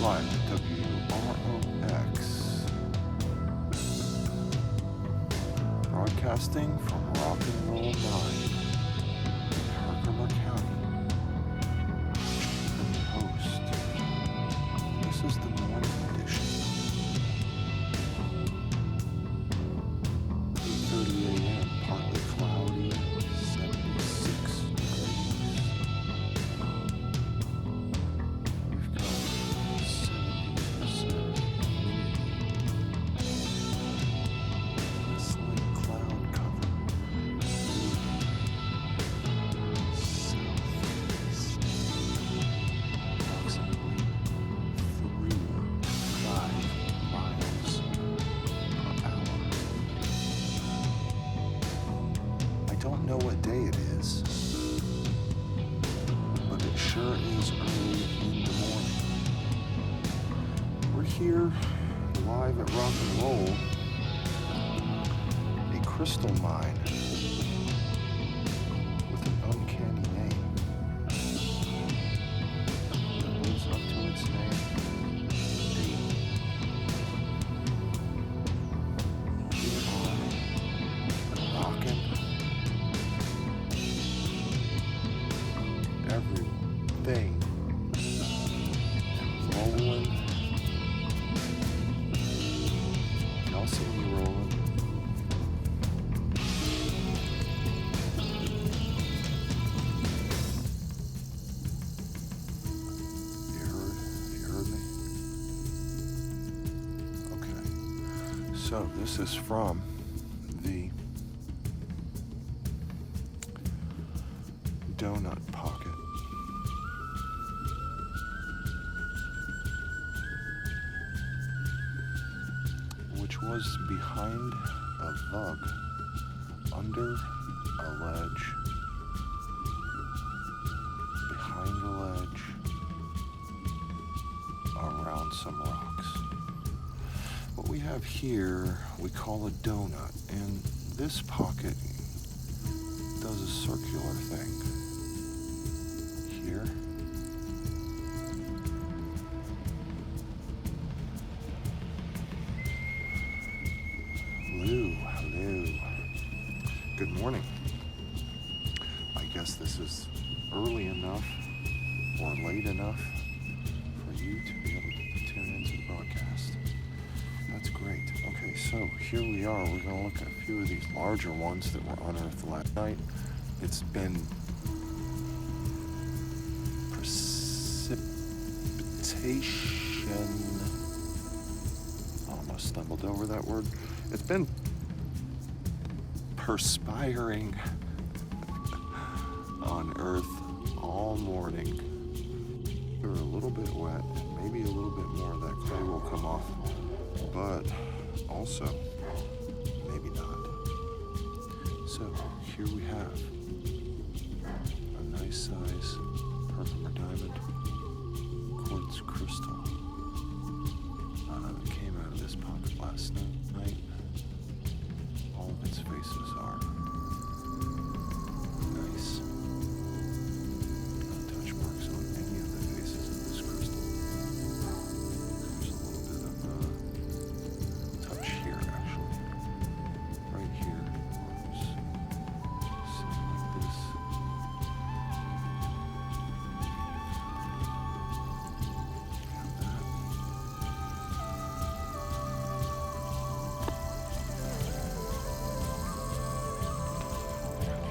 live at WROX, broadcasting from Rock and Roll Mine in Herkimer County. I'm your host. This is the morning edition. 8:30 a.m., partly cloudy, 76 degrees. We've got 70% slight cloud cover. Southeast, approximately 3 to 5 miles per hour. I don't know what day it is, but it sure is early in the morning. We're here live at Rock and Roll, a crystal mine with an uncanny name that lives up to its name daily. We are rocking everything and rolling. Y'all see me rolling? You heard me? Okay. So this is from the donut pocket. Which was behind a vug, under a ledge, behind a ledge, around some rocks. What we have here we call a donut, and this pocket does a circular thing. Here. Hello. Good morning. I guess this is early enough or late enough for you to be able to tune into the broadcast. That's great. Okay, so here we are. We're going to look at a few of these larger ones that were unearthed last night. It's been precipitation. Almost stumbled over that word. It's been perspiring on Earth all morning. We're a little bit wet, maybe a little bit more of that clay will come off, but also maybe not. So here we have a nice size Herkimer diamond quartz crystal that came out of this pocket last night. All of its faces are nice. No touch marks on any of the faces of this crystal. There's a little bit of touch here, actually. Right here. Something like this. Have that.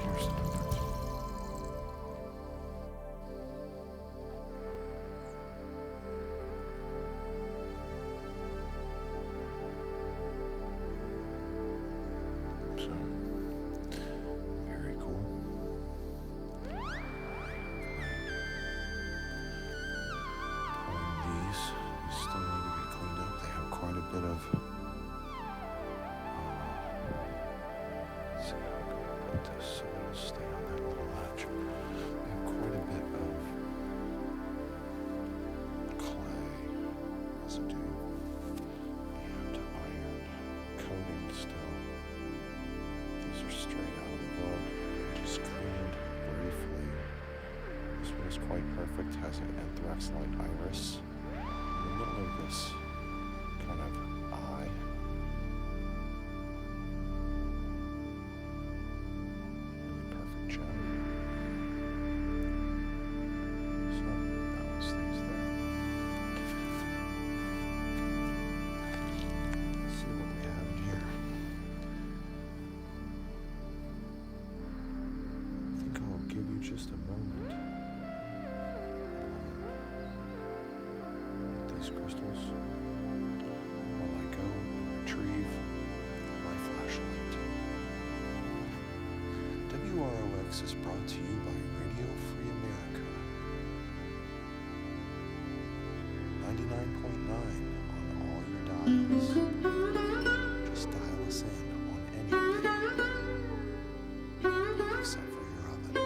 Here's another. So, very cool. Pulling these still need to get cleaned up. They have quite a bit of. Let's see how I can put this so it'll stay on that little latch. They have quite a bit of clay residue and iron coating still. These are straight out of the vug, just cleaned briefly. This one is quite perfect, has an anthrax light iris. middle of this kind of eye. Really perfect gem. So balance things there. Let's see what we have in here. I think I'll give you just a moment. These crystals while I go retrieve my flashlight. WROX is brought to you by Radio Free America. 99.9 on all your dials. Just dial us in on anything except for your oven.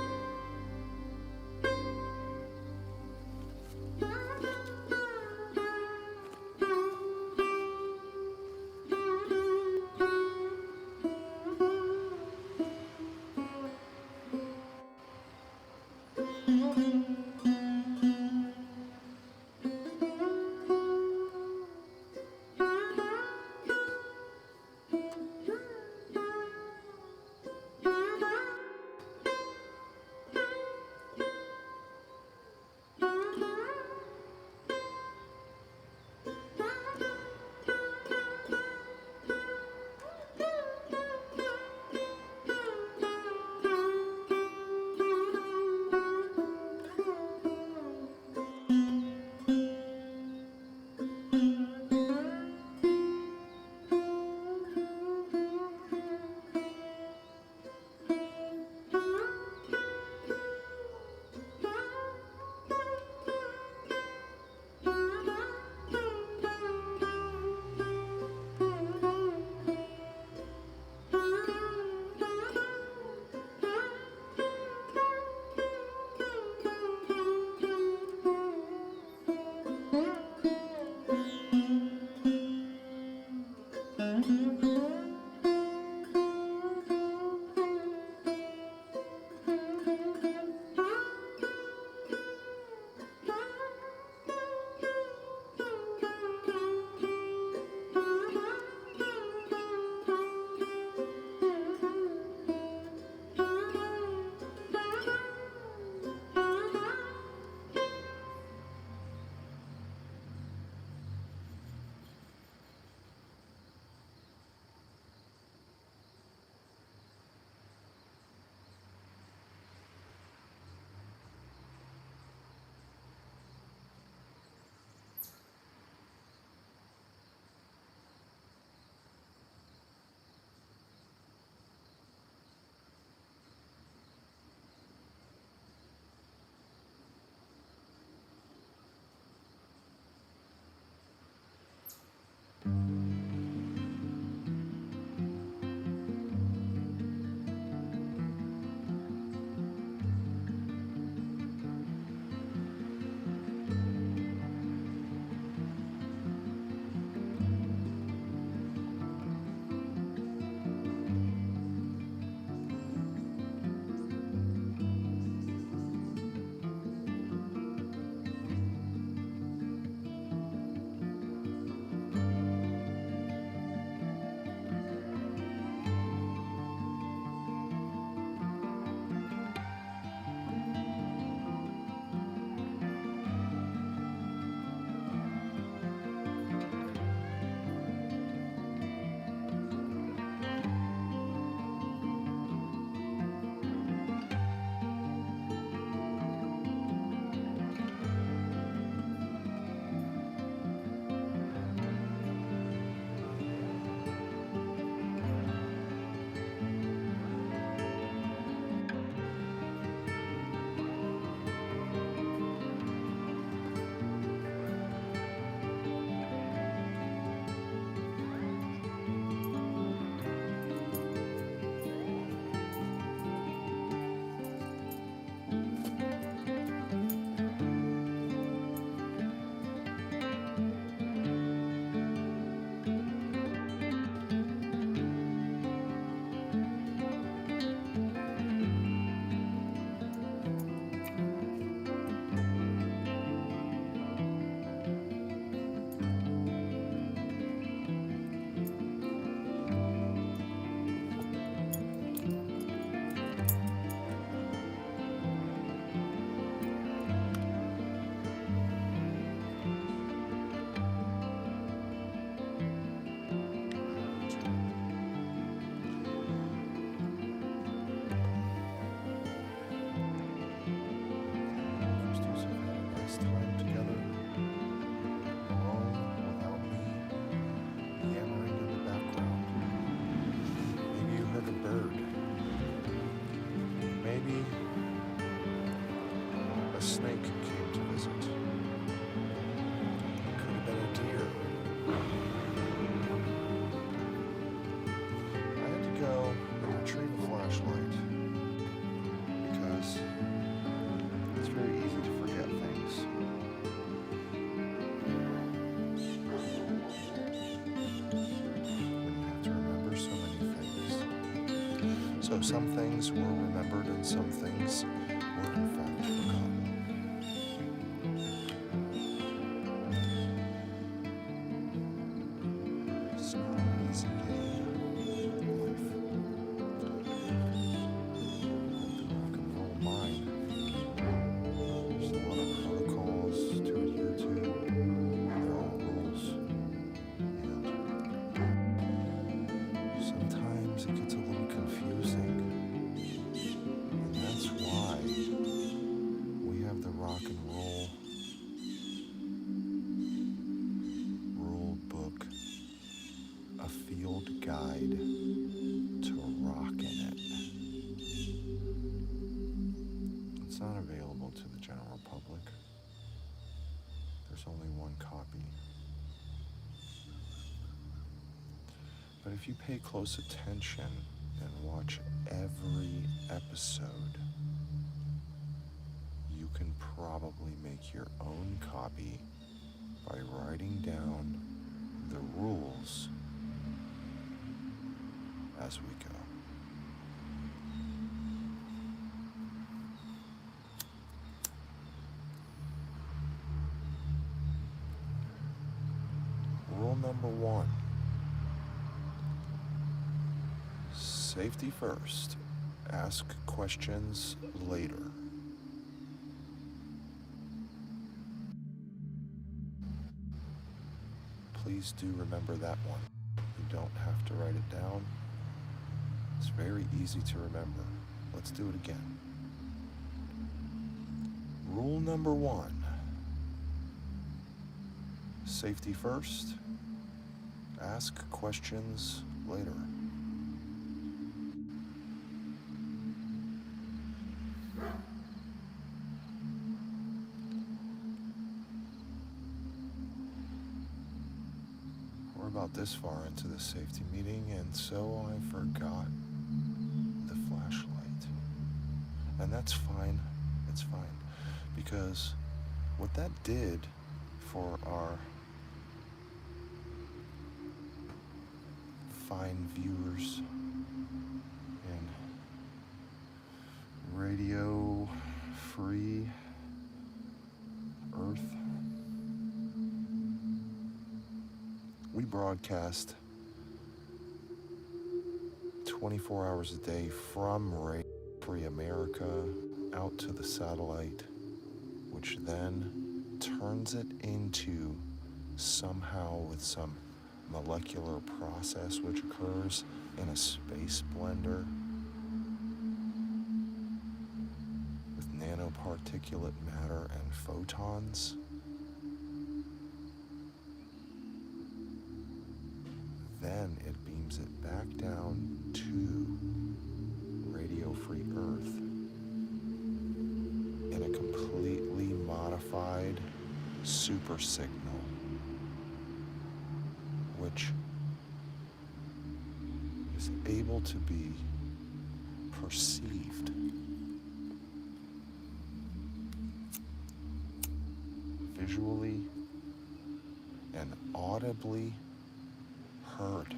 So some things were remembered and some things were in fact forgotten. It's not an easy game. Life. The rock and roll mind. There's a lot of protocols to adhere to. They're all rules. And sometimes it gets a little confusing. And that's why we have the rock and roll rule book, a field guide to rocking it. It's not available to the general public. There's only one copy. But if you pay close attention and watch every episode, you can probably make your own copy by writing down the rules as we go. Rule number 1. Safety first. Ask questions later. Please do remember that one. You don't have to write it down. It's very easy to remember. Let's do it again. Rule number 1. Safety first. Ask questions later. We're about this far into the safety meeting, and so I forgot the flashlight. And that's fine. It's fine. Because what that did for our fine viewers in radio-free Earth, we broadcast 24 hours a day from Radio Free America out to the satellite, which then turns it into somehow with some molecular process which occurs in a space blender with nanoparticulate matter and photons. Then it beams it back down to Radio Free Earth in a completely modified super signal, which is able to be perceived visually and audibly heard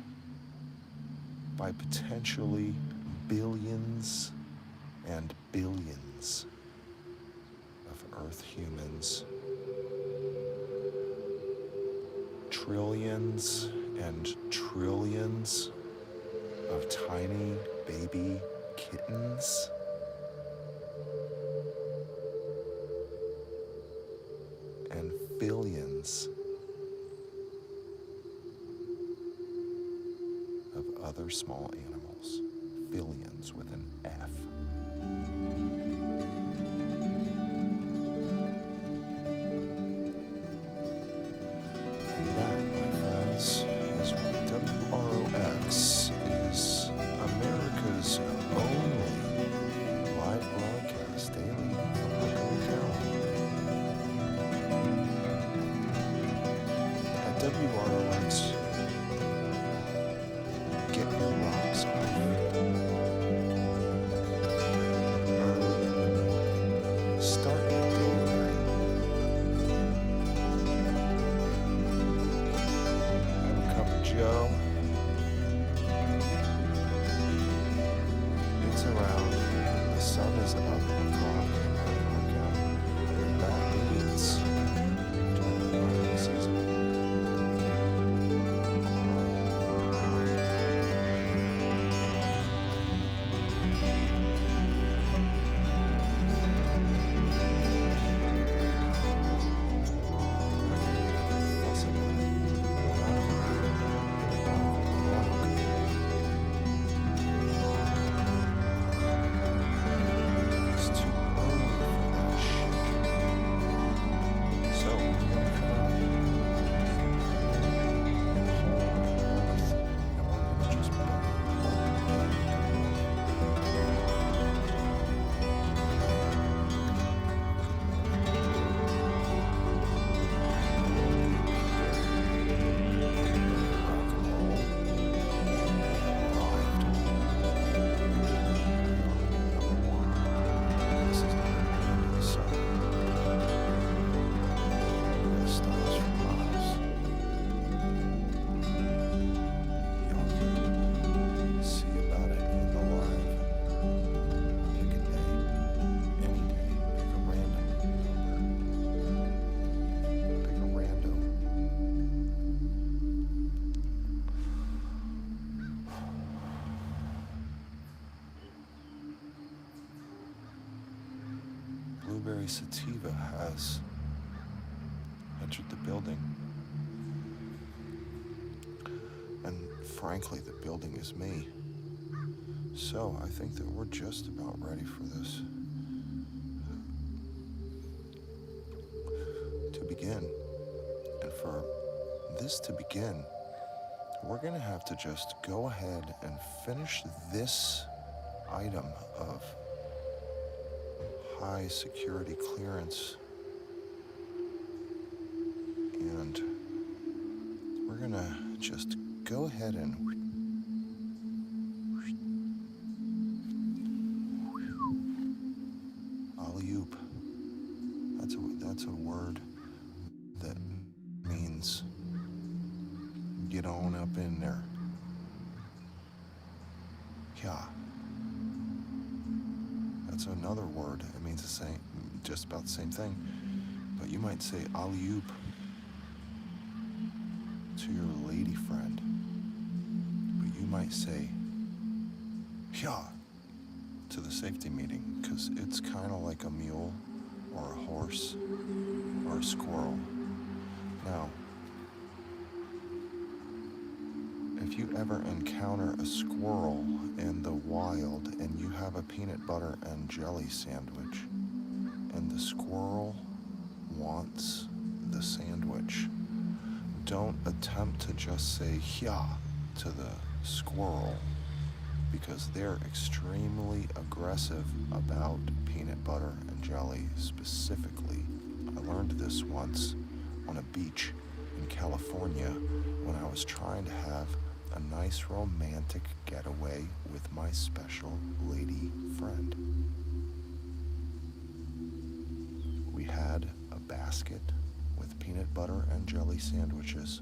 by potentially billions and billions of Earth humans, trillions and trillions of tiny baby kittens, and billions of other small animals. Billions with an F. And that, my friends, is what WROX is, America's only live broadcast daily from Herkimer County. At WROX, get your rocks off. Early in the morning. Start your day right. Have a cup of Joe. sativa has entered the building. And frankly, the building is me. So I think that we're just about ready for this to begin. And for this to begin, we're going to have to just go ahead and finish this item of high security clearance. And we're going to just go ahead and alley-oop. That's a word that means get on up in there. Yeah. That's another word. It means the same, just about the same thing. But you might say alley-oop to your lady friend. But you might say yeah to the safety meeting, because it's kind of like a mule or a horse or a squirrel. Now, if you ever encounter a squirrel in the wild and you have a peanut butter and jelly sandwich, and the squirrel wants the sandwich, don't attempt to just say yeah to the squirrel, because they're extremely aggressive about peanut butter and jelly specifically. I learned this once on a beach in California when I was trying to have a nice romantic getaway with my special lady friend. We had a basket with peanut butter and jelly sandwiches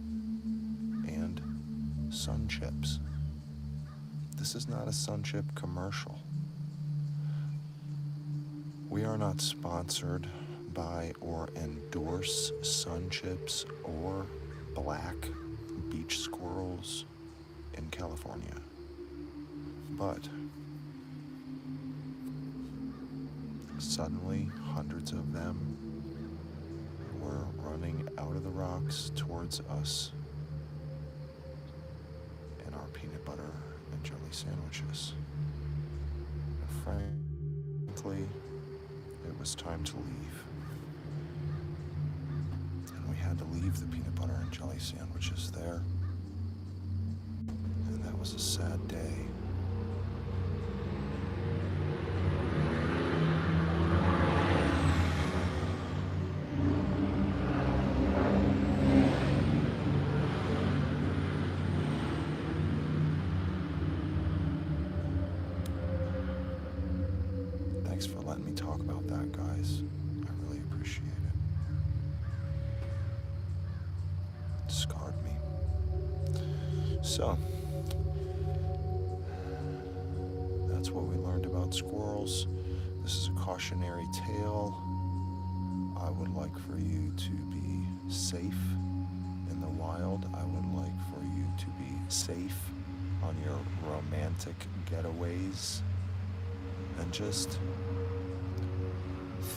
and Sun Chips. This is not a Sun Chip commercial. We are not sponsored by or endorse Sun Chips or black beach squirrels in California. But suddenly, hundreds of them were running out of the rocks towards us and our peanut butter and jelly sandwiches. And frankly, it was time to leave. And we had to leave the peanut butter and jelly sandwiches there. And that was a sad day. Thanks for letting me talk about that, guys. I really appreciate it. It scarred me. So, that's what we learned about squirrels. This is a cautionary tale. I would like for you to be safe in the wild. I would like for you to be safe on your romantic getaways. And just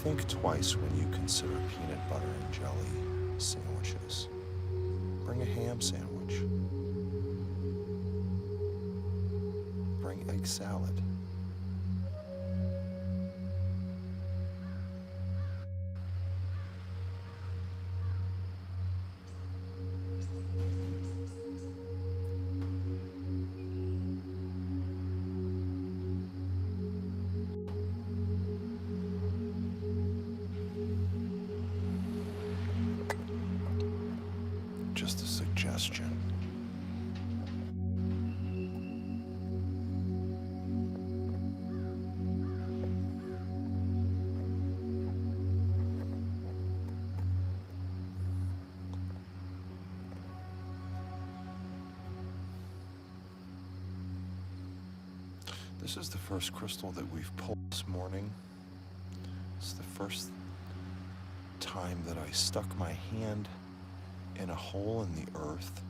think twice when you consider peanut butter and jelly sandwiches. Bring a ham sandwich. Bring egg salad. Just a suggestion. This is the first crystal that we've pulled this morning. It's the first time that I stuck my hand in a hole in the earth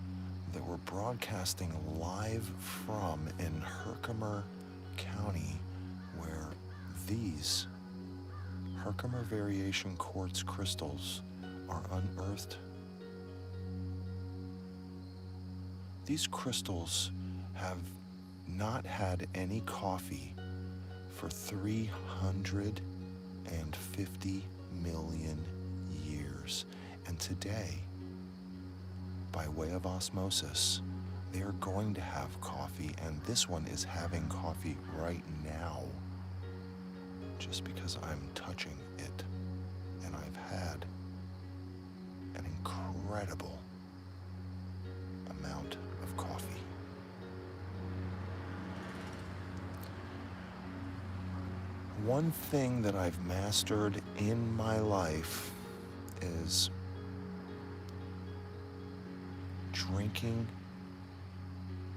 that we're broadcasting live from in Herkimer County, where these Herkimer variation quartz crystals are unearthed. These crystals have not had any coffee for 350 million years. And today, by way of osmosis, they are going to have coffee, and this one is having coffee right now, just because I'm touching it. And I've had an incredible amount of coffee. One thing that I've mastered in my life is drinking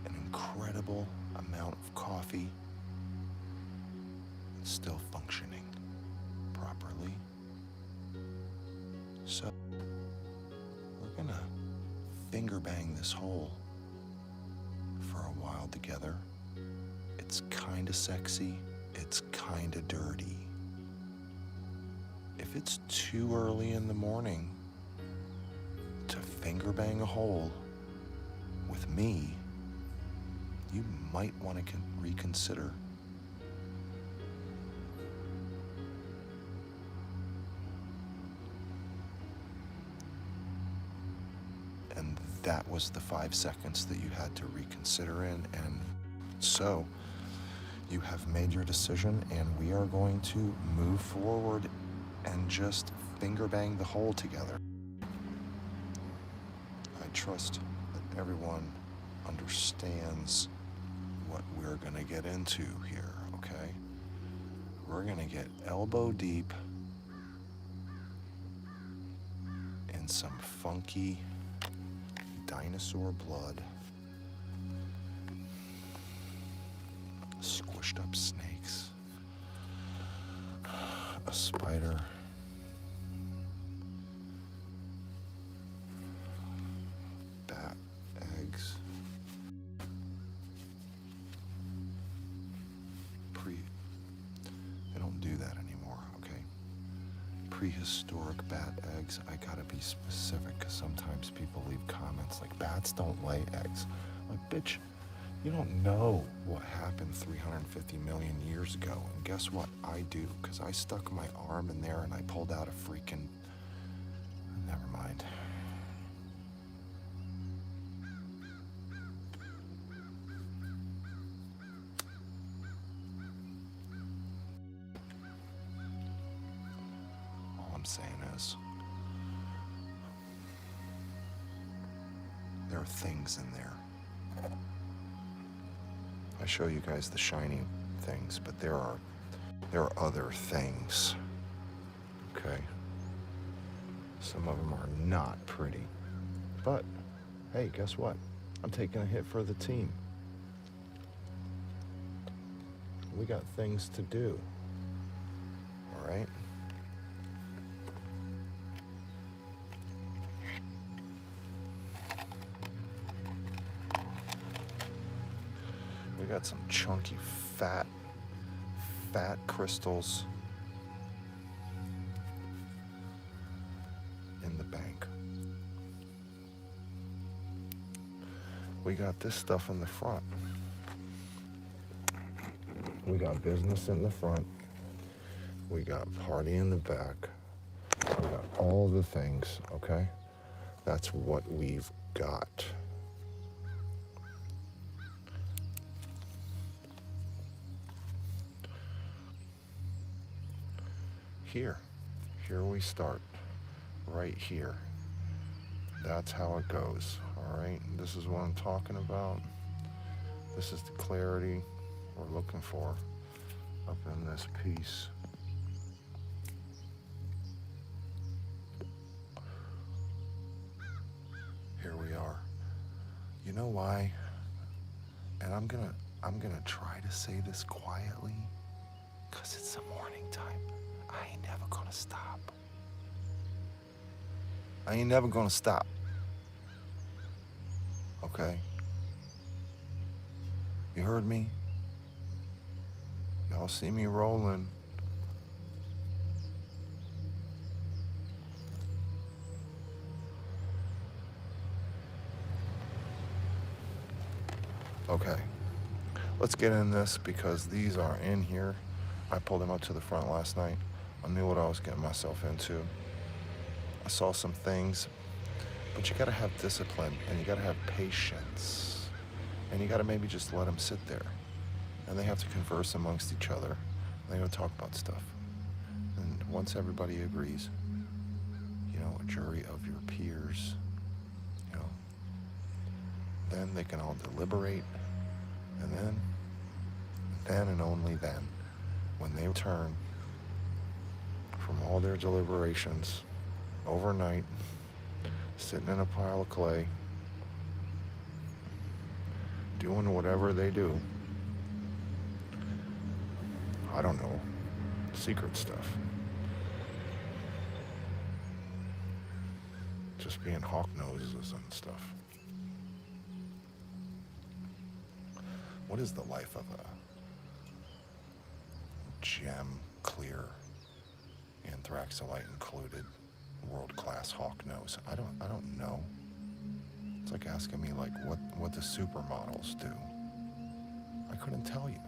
an incredible amount of coffee and still functioning properly. So we're gonna finger bang this hole for a while together. It's kinda sexy, it's kinda dirty. If it's too early in the morning to finger bang a hole with me, you might want to reconsider. And that was the 5 seconds that you had to reconsider in. And so you have made your decision, and we are going to move forward and just finger bang the hole together. I trust that everyone understands what we're going to get into here, okay? We're going to get elbow deep in some funky dinosaur blood, squished up snakes, a spider, bat eggs, they don't do that anymore, okay? Prehistoric bat eggs. I gotta be specific because sometimes people leave comments like, bats don't lay eggs. I'm like, bitch, you don't know what happened 350 million years ago. And guess what? I do, because I stuck my arm in there and I pulled out a freaking... Never mind. All I'm saying is, there are things in there. I show you guys the shiny things, but there are other things, okay? Some of them are not pretty, but hey, guess what? I'm taking a hit for the team. We got things to do, all right? We got some chunky, fat crystals in the bank. We got this stuff in the front. We got business in the front. We got party in the back. We got all the things, okay? That's what we've got. Here we start, right here. That's how it goes, all right? This is what I'm talking about. This is the clarity we're looking for up in this piece. Here we are. You know why? And I'm gonna try to say this quietly, because it's the morning time. I ain't never gonna stop. I ain't never gonna stop. Okay? You heard me? Y'all see me rolling. Okay, let's get in this because these are in here. I pulled them up to the front last night. I knew what I was getting myself into. I saw some things, but you gotta have discipline and you gotta have patience. And you gotta maybe just let them sit there. And they have to converse amongst each other. And they gotta talk about stuff. And once everybody agrees, a jury of your peers, then they can all deliberate. And then and only then, when they return from all their deliberations overnight, sitting in a pile of clay, doing whatever they do, I don't know, secret stuff. Just being hawk noses and stuff. What is the life of a gem clear, anthraxolite included, world-class hawk nose? I don't know. It's like asking me what the supermodels do. I couldn't tell you.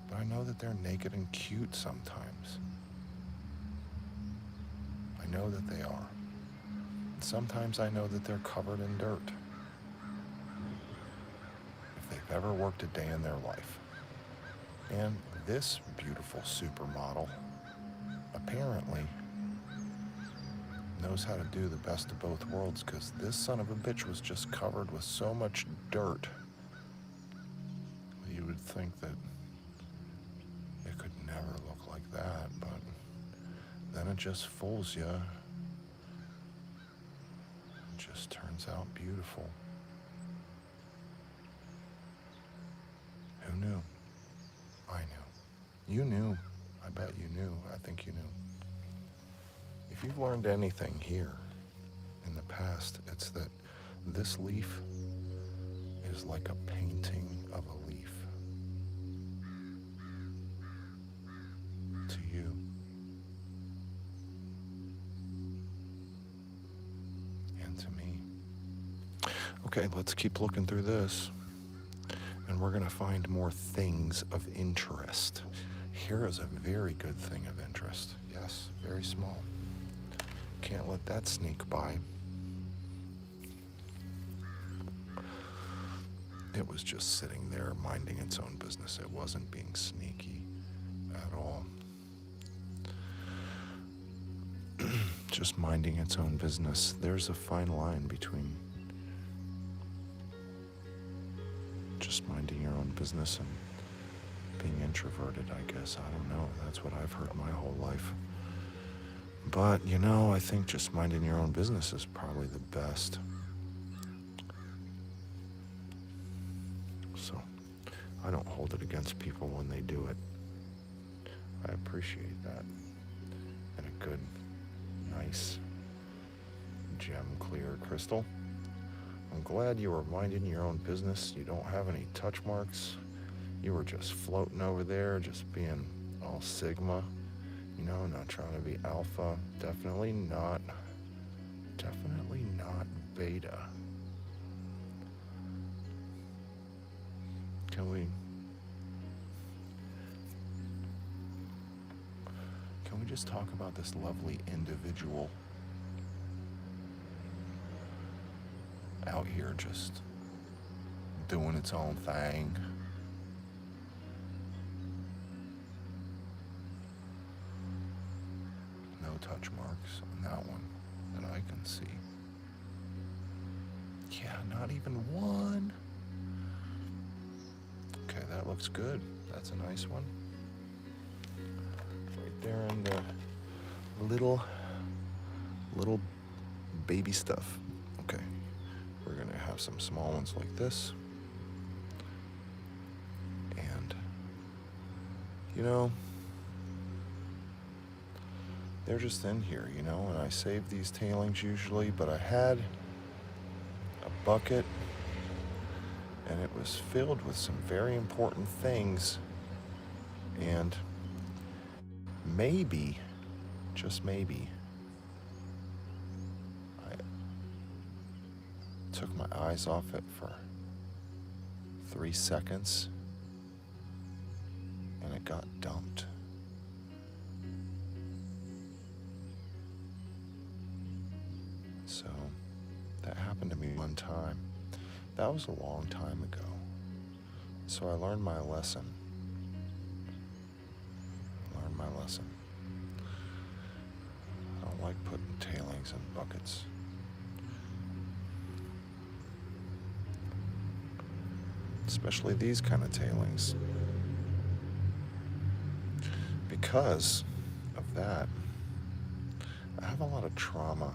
But I know that they're naked and cute sometimes. I know that they are. Sometimes I know that they're covered in dirt. If they've ever worked a day in their life. And this beautiful supermodel apparently knows how to do the best of both worlds, because this son of a bitch was just covered with so much dirt. You would think that it could never look like that, but then it just fools you. It just turns out beautiful. Who knew? I knew. You knew. I bet you knew. I think you knew. If you've learned anything here in the past, it's that this leaf is like a painting of a leaf to you. And to me. Okay, let's keep looking through this. And we're gonna find more things of interest. Here is a very good thing of interest. Yes, very small. Can't let that sneak by. It was just sitting there minding its own business. It wasn't being sneaky at all. Just minding its own business. There's a fine line between just minding your own business and being introverted, I guess. I don't know. That's what I've heard my whole life. But, I think just minding your own business is probably the best. So, I don't hold it against people when they do it. I appreciate that. And a good, nice, gem clear crystal. I'm glad you were minding your own business. You don't have any touch marks. You were just floating over there, just being all sigma. Not trying to be alpha. Definitely not beta. Can we just talk about this lovely individual out here just doing its own thing? No touch marks on that one that I can see. Yeah, not even one. Okay, that looks good. That's a nice one. Right there in the little baby stuff. Okay, we're gonna have some small ones like this. And, they're just in here, and I save these tailings usually, but I had a bucket and it was filled with some very important things, and maybe, just maybe, I took my eyes off it for 3 seconds, and it got dumped. So that happened to me one time. That was a long time ago. So I learned my lesson. I don't like putting tailings in buckets. Especially these kind of tailings. Because of that, I have a lot of trauma.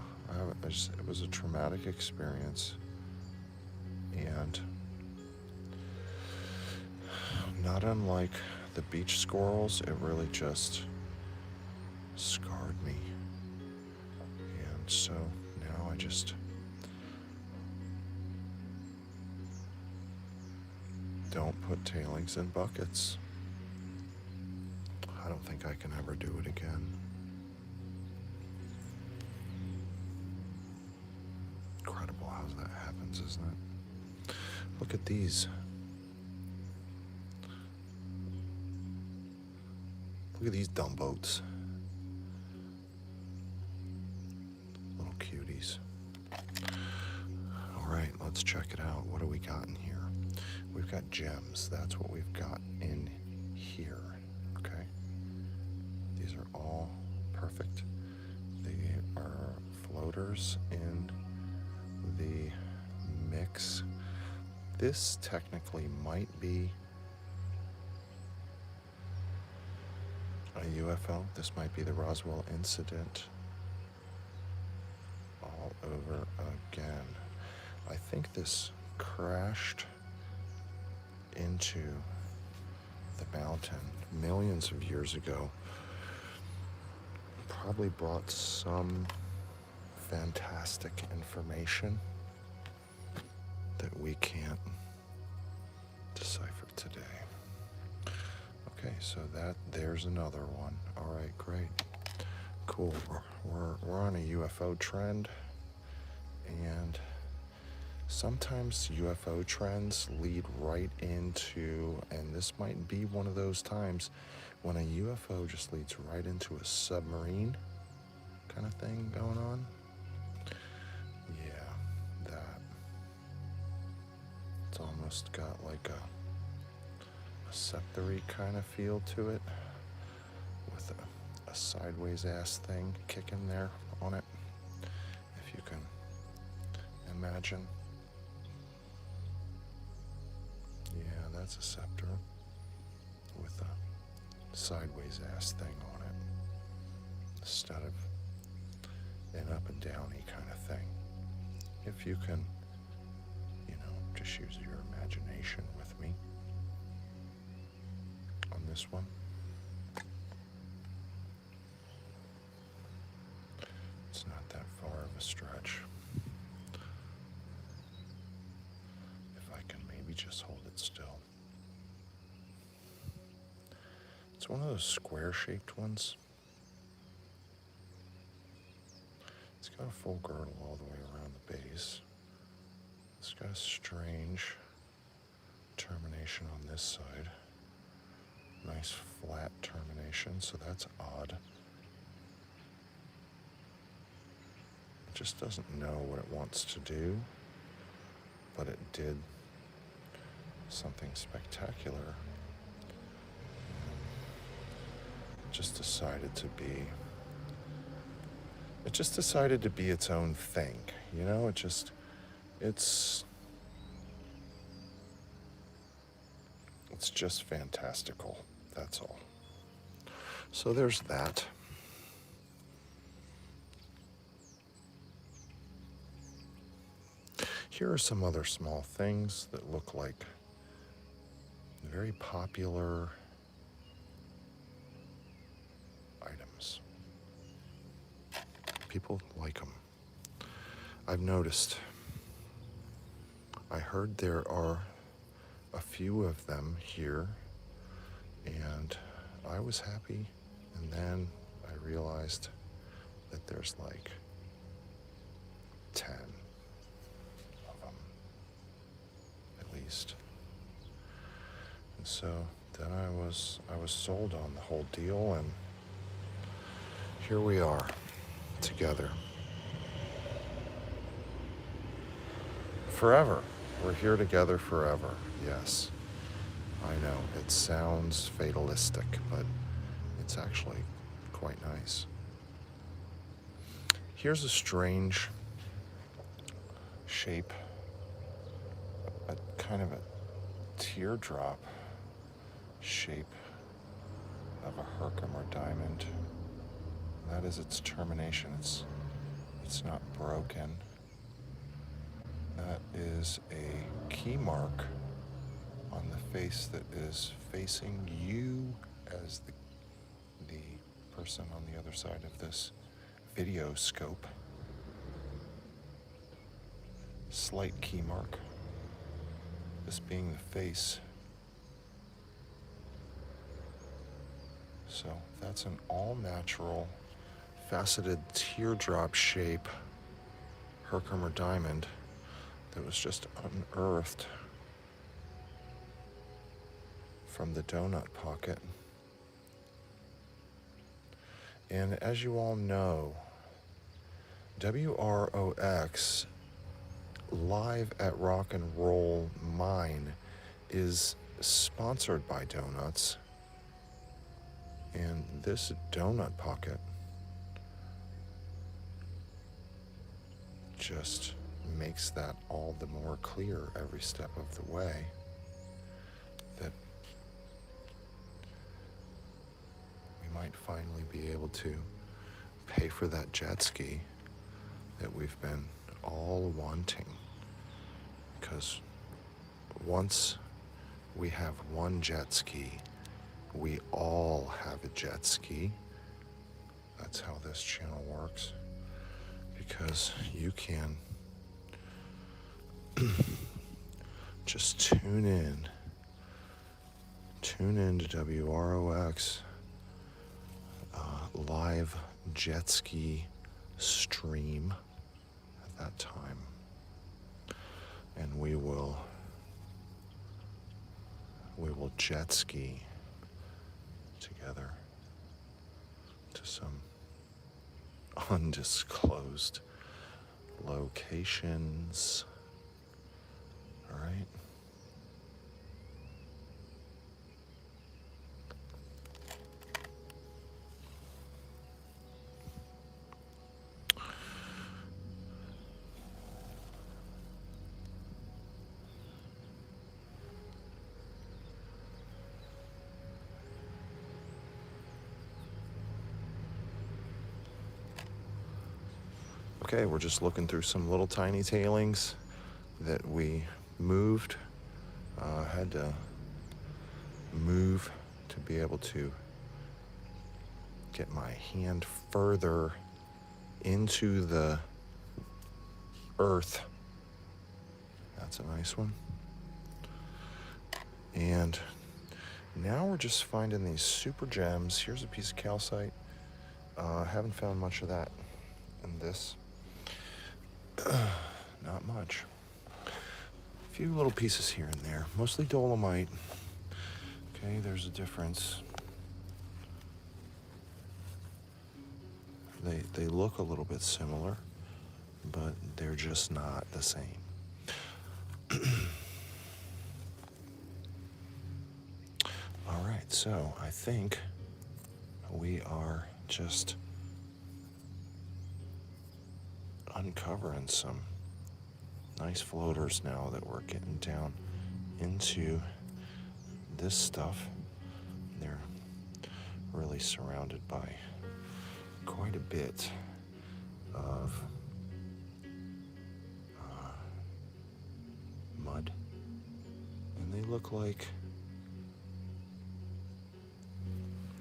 It was a traumatic experience. And not unlike the beach squirrels, it really just scarred me. And so now I just don't put tailings in buckets. I don't think I can ever do it again. Incredible how that happens, isn't it? Look at these. Look at these dumb boats. Little cuties. All right, let's check it out. What do we got in here? We've got gems. That's what we've got in here. Okay. These are all perfect. They are floaters in the mix. This technically might be a UFO. This might be the Roswell incident all over again. I think this crashed into the mountain millions of years ago. Probably brought some fantastic information that we can't decipher today. Okay, so there's another one. All right, great, cool. We're on a UFO trend, and sometimes UFO trends lead right into, and this might be one of those times when a UFO just leads right into a submarine kind of thing going on. Yeah, that. It's almost got like a scepter-y kind of feel to it, with a sideways ass thing kicking there on it, if you can imagine. Yeah, that's a scepter with a sideways ass thing on it, instead of an up and downy kind of thing. If you can, just use your imagination with me on this one. It's not that far of a stretch. If I can maybe just hold it still. It's one of those square-shaped ones. It's got a full girdle all the way around the base. It's got a strange termination on this side. Nice flat termination, so that's odd. It just doesn't know what it wants to do, but it did something spectacular. It just decided to be its own thing, it's just fantastical, that's all. So there's that. Here are some other small things that look like very popular items. People like them. I've noticed. I heard there are a few of them here, and I was happy, and then I realized that there's like 10 of them, at least. So then I was sold on the whole deal, and here we are together. Forever. We're here together forever. Yes. I know, it sounds fatalistic, but it's actually quite nice. Here's a strange shape, a kind of a teardrop shape of a Herkimer diamond. That is its termination. It's not broken. That is a key mark on the face that is facing you as the person on the other side of this video scope. Slight key mark. This being the face. So that's an all-natural, faceted teardrop shape Herkimer diamond that was just unearthed from the donut pocket. And as you all know, WROX live at Rock and Roll Mine is sponsored by donuts. And this donut pocket just makes that all the more clear every step of the way, that we might finally be able to pay for that jet ski that we've been all wanting. Because once we have one jet ski, we all have a jet ski. That's how this channel works. Because you can just tune in to WROX live jet ski stream at that time, and we will jet ski together to some undisclosed locations. All right. Okay, we're just looking through some little tiny tailings that we moved. Had to move to be able to get my hand further into the earth. That's a nice one. And now we're just finding these super gems. Here's a piece of calcite. Haven't found much of that in this. Not much. A few little pieces here and there, mostly dolomite. Okay, there's a difference. They look a little bit similar, but they're just not the same. All right, so I think we are just uncovering some nice floaters now that we're getting down into this stuff. They're really surrounded by quite a bit of mud, and they look like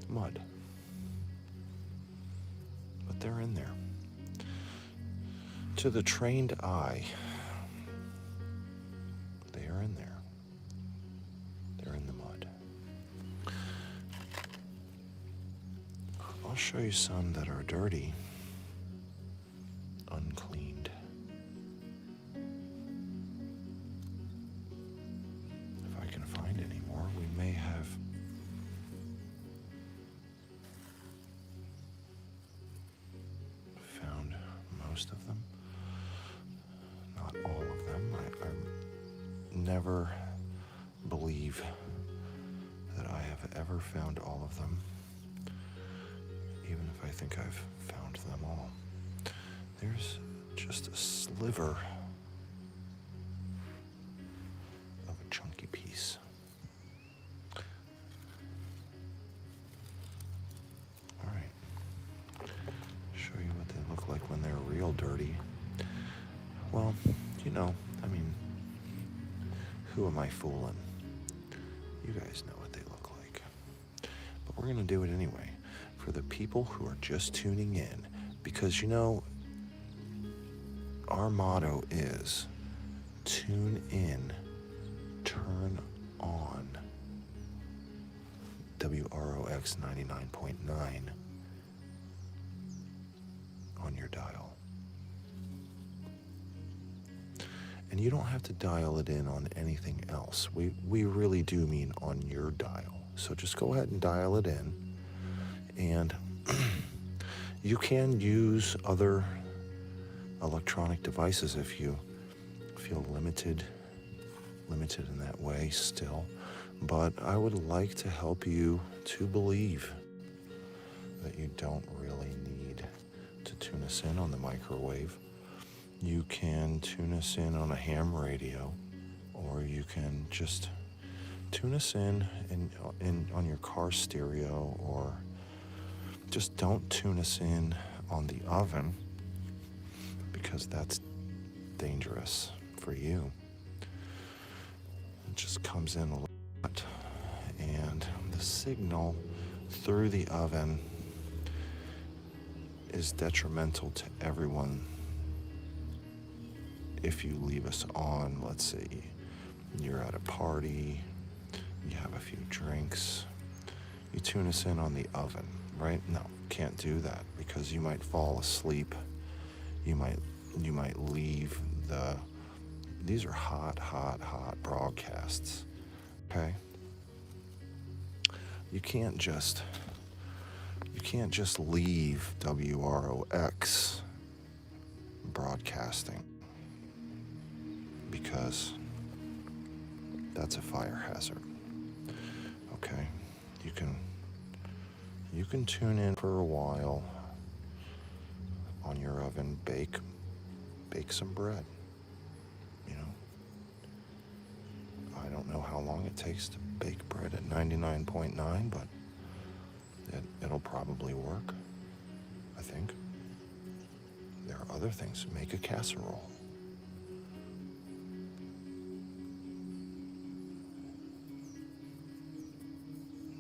mud, but they're in there. To the trained eye, they are in there. They're in the mud. I'll show you some that are dirty, uncleaned. If I can find any more, we may never believe that I have ever found all of them, even if I think I've found them all. There's just a sliver of a chunky piece. All right, show you what they look like when they're real dirty. Well, you know, I mean, who am I fooling? You guys know what they look like. But we're gonna do it anyway for the people who are just tuning in, because you know, our motto is tune in, turn on. WROX 99.9 on your dial. And you don't have to dial it in on anything else. We really do mean on your dial. So just go ahead and dial it in. And you can use other electronic devices if you feel limited in that way still. But I would like to help you to believe that you don't really need to tune us in on the microwave. You can tune us in on a ham radio, or you can just tune us in on your car stereo, or just don't tune us in on the oven, because that's dangerous for you. It just comes in a lot, and the signal through the oven is detrimental to everyone. If you leave us on, let's say you're at a party, you have a few drinks, you tune us in on the oven, right? No, can't do that, because you might fall asleep. You might leave these are hot broadcasts, okay? You can't just leave WROX broadcasting, because that's a fire hazard. Okay, you can tune in for a while on your oven, bake some bread. You know, I don't know how long it takes to bake bread at 99.9, but it'll probably work, I think. There are other things. Make a casserole.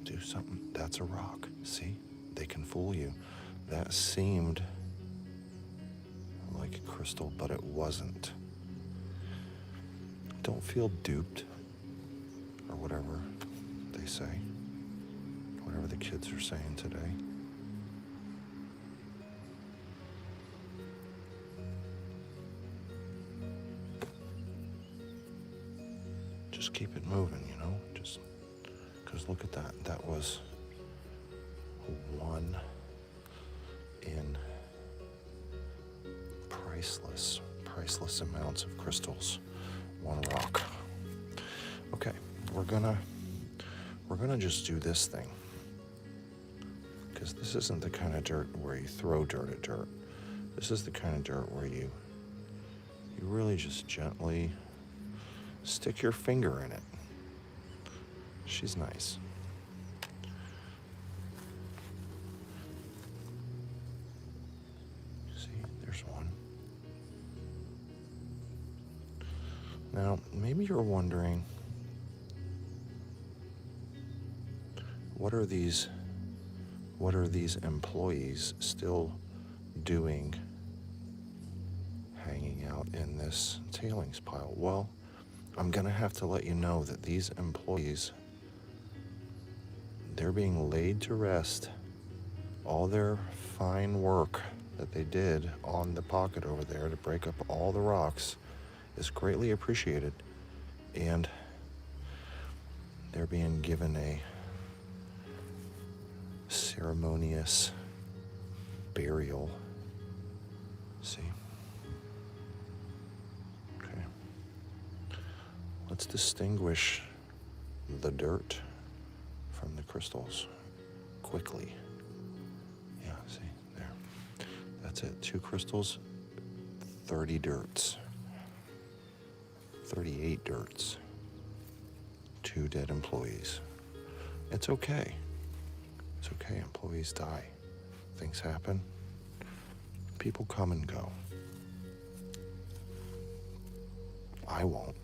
Do something. That's a rock. See? They can fool you. That seemed like a crystal, but it wasn't. Don't feel duped, or whatever they say. Whatever the kids are saying today. Just keep it moving, you know? Just because look at that. That was one in priceless amounts of crystals. One rock. Okay, we're gonna just do this thing, because this isn't the kind of dirt where you throw dirt at dirt. This is the kind of dirt where you really just gently stick your finger in it. She's nice. See, there's one. Now, maybe you're wondering, what are these employees still doing hanging out in this tailings pile? Well, I'm gonna have to let you know that these employees, they're being laid to rest. All their fine work that they did on the pocket over there to break up all the rocks is greatly appreciated, and they're being given a ceremonious burial. See? Okay. let's distinguish the dirt from the crystals quickly. Yeah, see, there. That's it. 2 crystals, 30 dirts. 38 dirts. 2 dead employees. It's okay. It's okay. Employees die. Things happen. People come and go. I won't.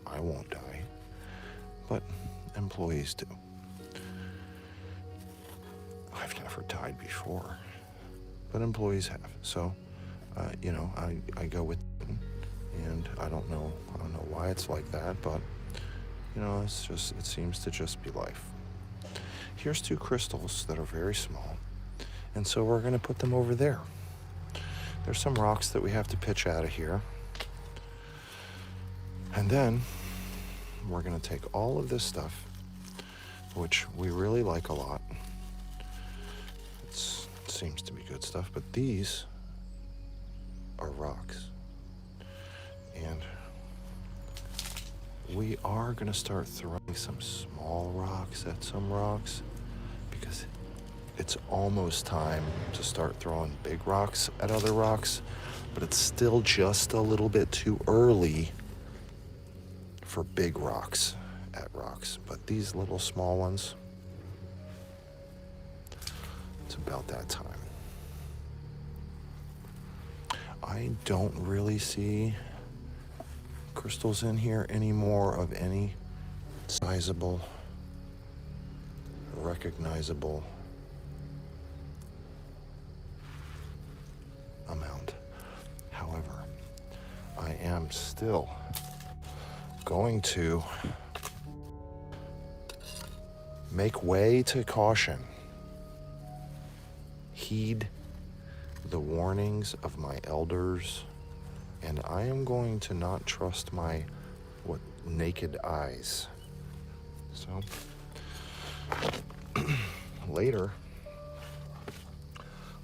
I won't die. But employees do. I've never died before, but employees have. So, I go with it, and I don't know why it's like that, but it seems to just be life. Here's 2 crystals that are very small, and so we're gonna put them over there. There's some rocks that we have to pitch out of here, and then we're gonna take all of this stuff, which we really like a lot. It seems to be good stuff, but these are rocks. And we are gonna start throwing some small rocks at some rocks because it's almost time to start throwing big rocks at other rocks, but it's still just a little bit too early for big rocks at rocks. But these little small ones, it's about that time. I don't really see crystals in here anymore of any sizable, recognizable amount. However, I am still going to make way to caution. Heed the warnings of my elders, and I am going to not trust my naked eyes. So later,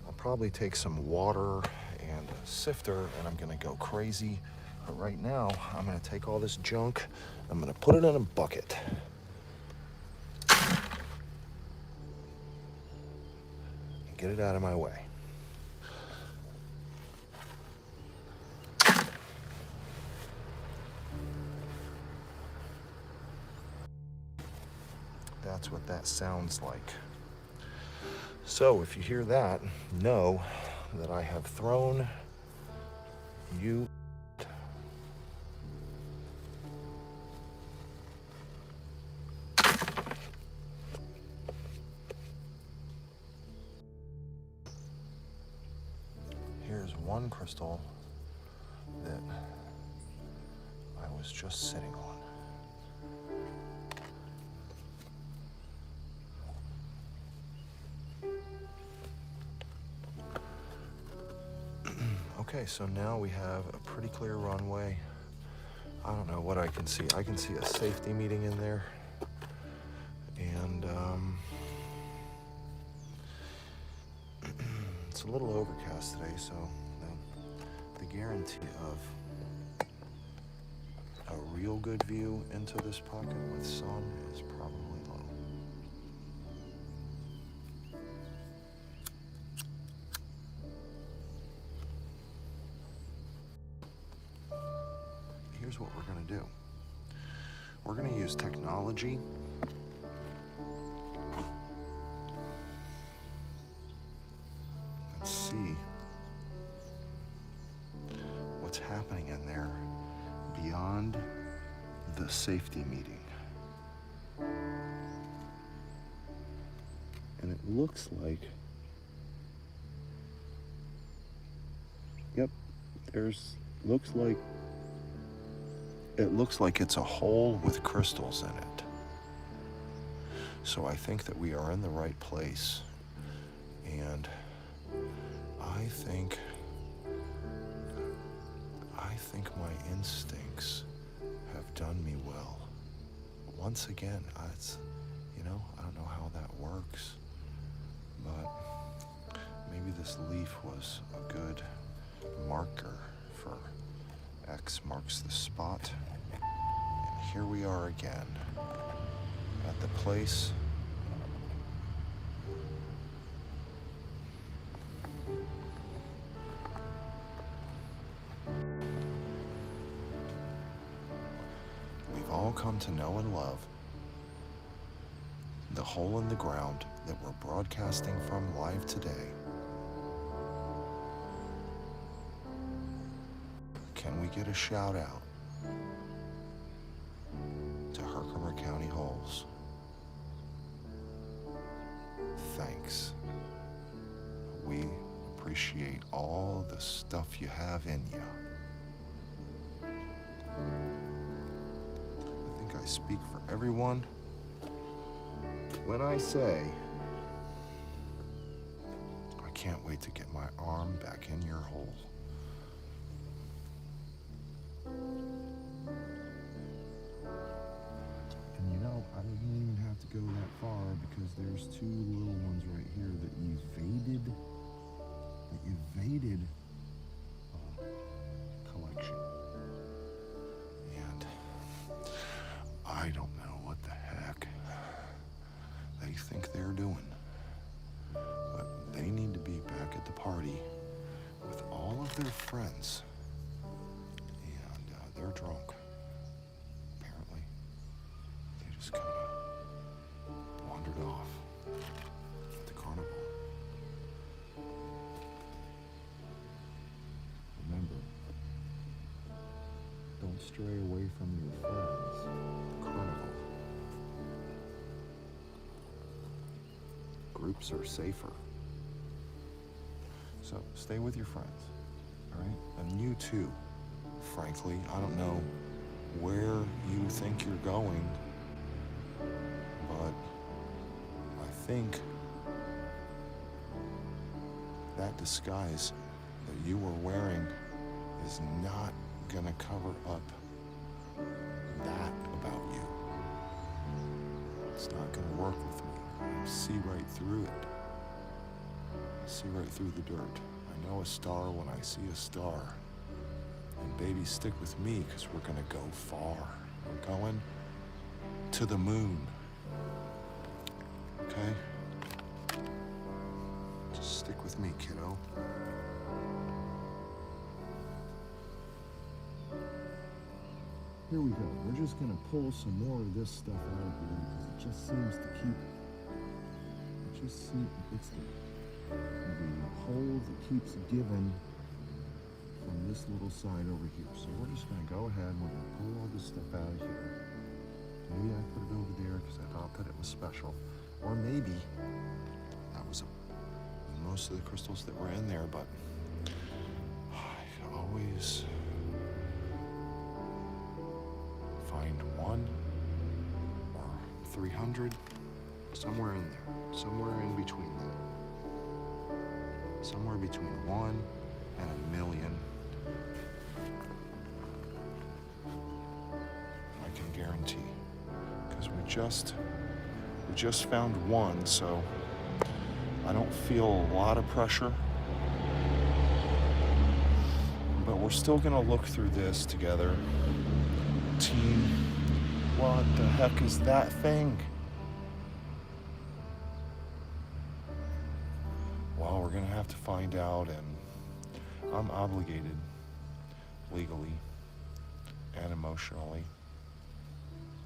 I'll probably take some water and a sifter, and I'm gonna go crazy. But right now, I'm gonna take all this junk, I'm gonna put it in a bucket. And get it out of my way. That's what that sounds like. So if you hear that, know that I have thrown you. Here's one crystal that I was just sitting on. Okay, so now we have a pretty clear runway. I don't know what I can see. I can see a safety meeting in there. And it's a little overcast today, so the guarantee of a real good view into this pocket with sun is probably low. Here's what we're gonna do. We're gonna use technology and see what's happening in there beyond the safety meeting. And it looks like, yep, it looks like it's a hole with crystals in it. So I think that we are in the right place. And I think my instincts have done me well. Once again, I don't know how that works, but maybe this leaf was a good marker for X marks the spot, here we are again at the place we've all come to know and love, the hole in the ground that we're broadcasting from live today. Can we get a shout out to Herkimer County Holes? Thanks. We appreciate all the stuff you have in you. I think I speak for everyone when I say I can't wait to get my arm back in your hole. And you know, I didn't even have to go that far because there's two little ones right here that evaded collection. And I don't know what the heck they think they're doing, but they need to be back at the party with all of their friends, and they're drunk. Apparently, they just kind of wandered off at the carnival. Remember, don't stray away from your friends. Carnival. Groups are safer. So stay with your friends, all right? And you too, frankly. I don't know where you think you're going, but I think that disguise that you were wearing is not gonna cover up that about you. It's not gonna work with me. I see right through it. I see right through the dirt. I know a star when I see a star. And baby, stick with me, because we're gonna go far. We're going to the moon. Okay? Just stick with me, kiddo. Here we go. We're just gonna pull some more of this stuff out of here because it just seems to keep. It's the hole that keeps giving from this little side over here. So we're just gonna go ahead and we're gonna pull all this stuff out of here. Maybe I put it over there because I thought that it was special, or maybe that was most of the crystals that were in there. But I always find one or 300, somewhere in there, somewhere in between them. Somewhere between 1 and 1,000,000. I can guarantee. Because we just found one, so I don't feel a lot of pressure. But we're still gonna look through this together. Team, what the heck is that thing? Well, we're gonna have to find out, and I'm obligated legally and emotionally,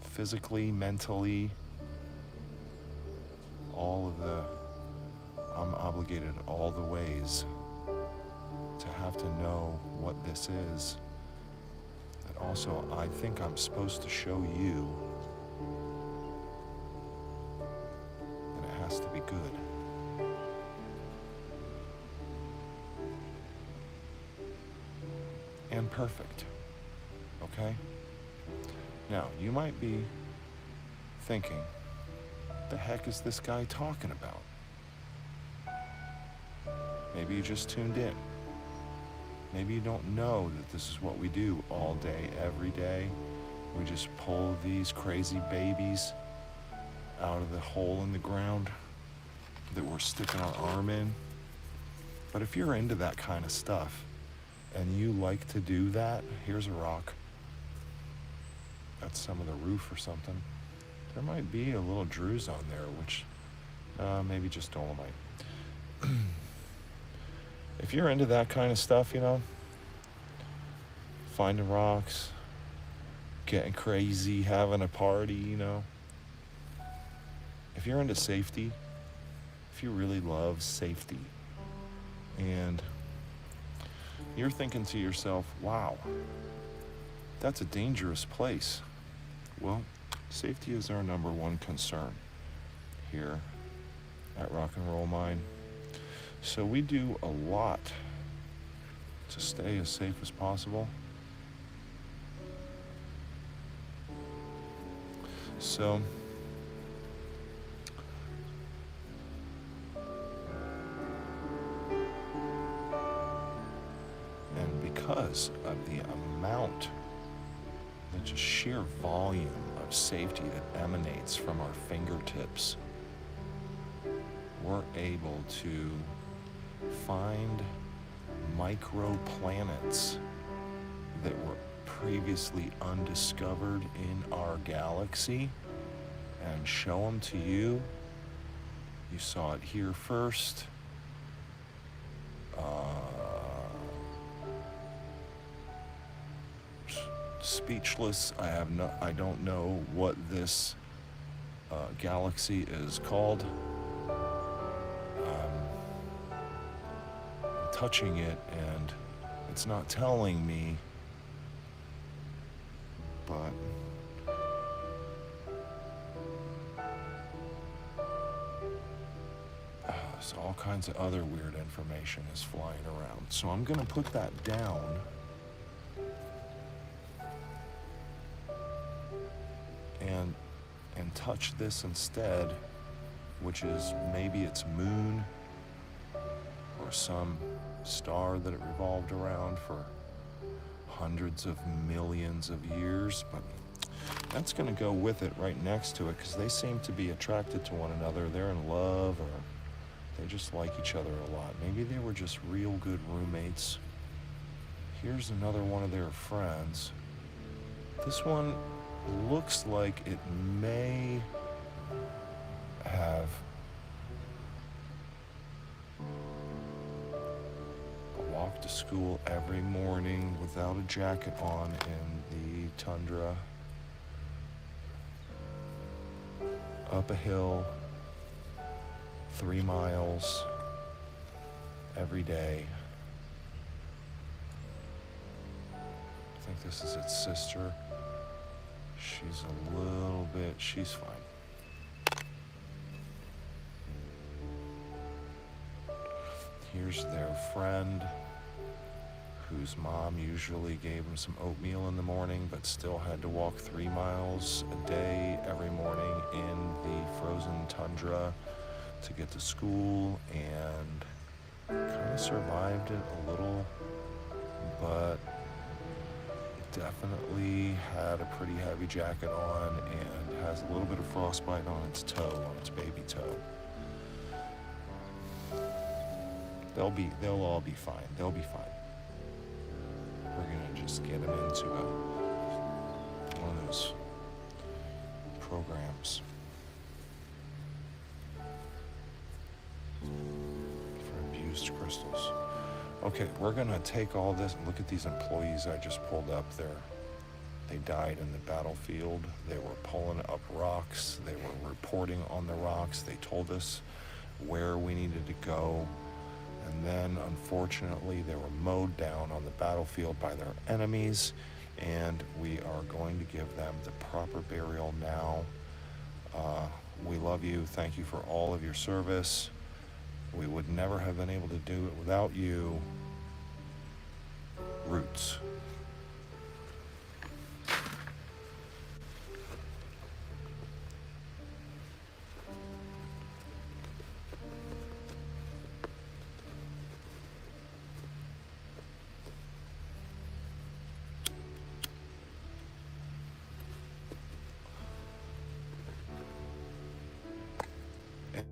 physically, mentally, I'm obligated all the ways to have to know what this is. And also, I think I'm supposed to show you, and it has to be good. And perfect, okay? Now, you might be thinking, what the heck is this guy talking about? Maybe you just tuned in. Maybe you don't know that this is what we do all day, every day. We just pull these crazy babies out of the hole in the ground that we're sticking our arm in. But if you're into that kind of stuff, and you like to do that, here's a rock. at some of the roof or something. There might be a little druze on there, which maybe just dolomite. If you're into that kind of stuff, you know, finding rocks, getting crazy, having a party, you know, if you're into safety, if you really love safety, and you're thinking to yourself, wow, that's a dangerous place. Well, safety is our number one concern here at Rock and Roll Mine. So we do a lot to stay as safe as possible. So and because of the amount, the just sheer volume of safety that emanates from our fingertips, we're able to find microplanets that were previously undiscovered in our galaxy and show them to you. You saw it here first. Speechless. I don't know what this galaxy is called. I'm touching it and it's not telling me, but so all kinds of other weird information is flying around. So I'm gonna put that down and touch this instead, which is maybe its moon or some star that it revolved around for hundreds of millions of years. But that's going to go with it right next to it because they seem to be attracted to one another. They're in love, or they just like each other a lot. Maybe they were just real good roommates. Here's another one of their friends. This one looks like it may have walked to school every morning without a jacket on in the tundra, up a hill, 3 miles every day. I think this is its sister. She's a little bit, she's fine. Here's their friend, whose mom usually gave him some oatmeal in the morning, but still had to walk 3 miles a day every morning in the frozen tundra to get to school, and kind of survived it a little, but definitely had a pretty heavy jacket on and has a little bit of frostbite on its toe, on its baby toe. They'll all be fine. They'll be fine. We're gonna just get them into one of those programs for abused crystals. Okay, we're gonna take all this and look at these employees I just pulled up there. They died in the battlefield. They were pulling up rocks. They were reporting on the rocks. They told us where we needed to go. And then, unfortunately, they were mowed down on the battlefield by their enemies, and we are going to give them the proper burial now. We love you. Thank you for all of your service. We would never have been able to do it without you. Roots.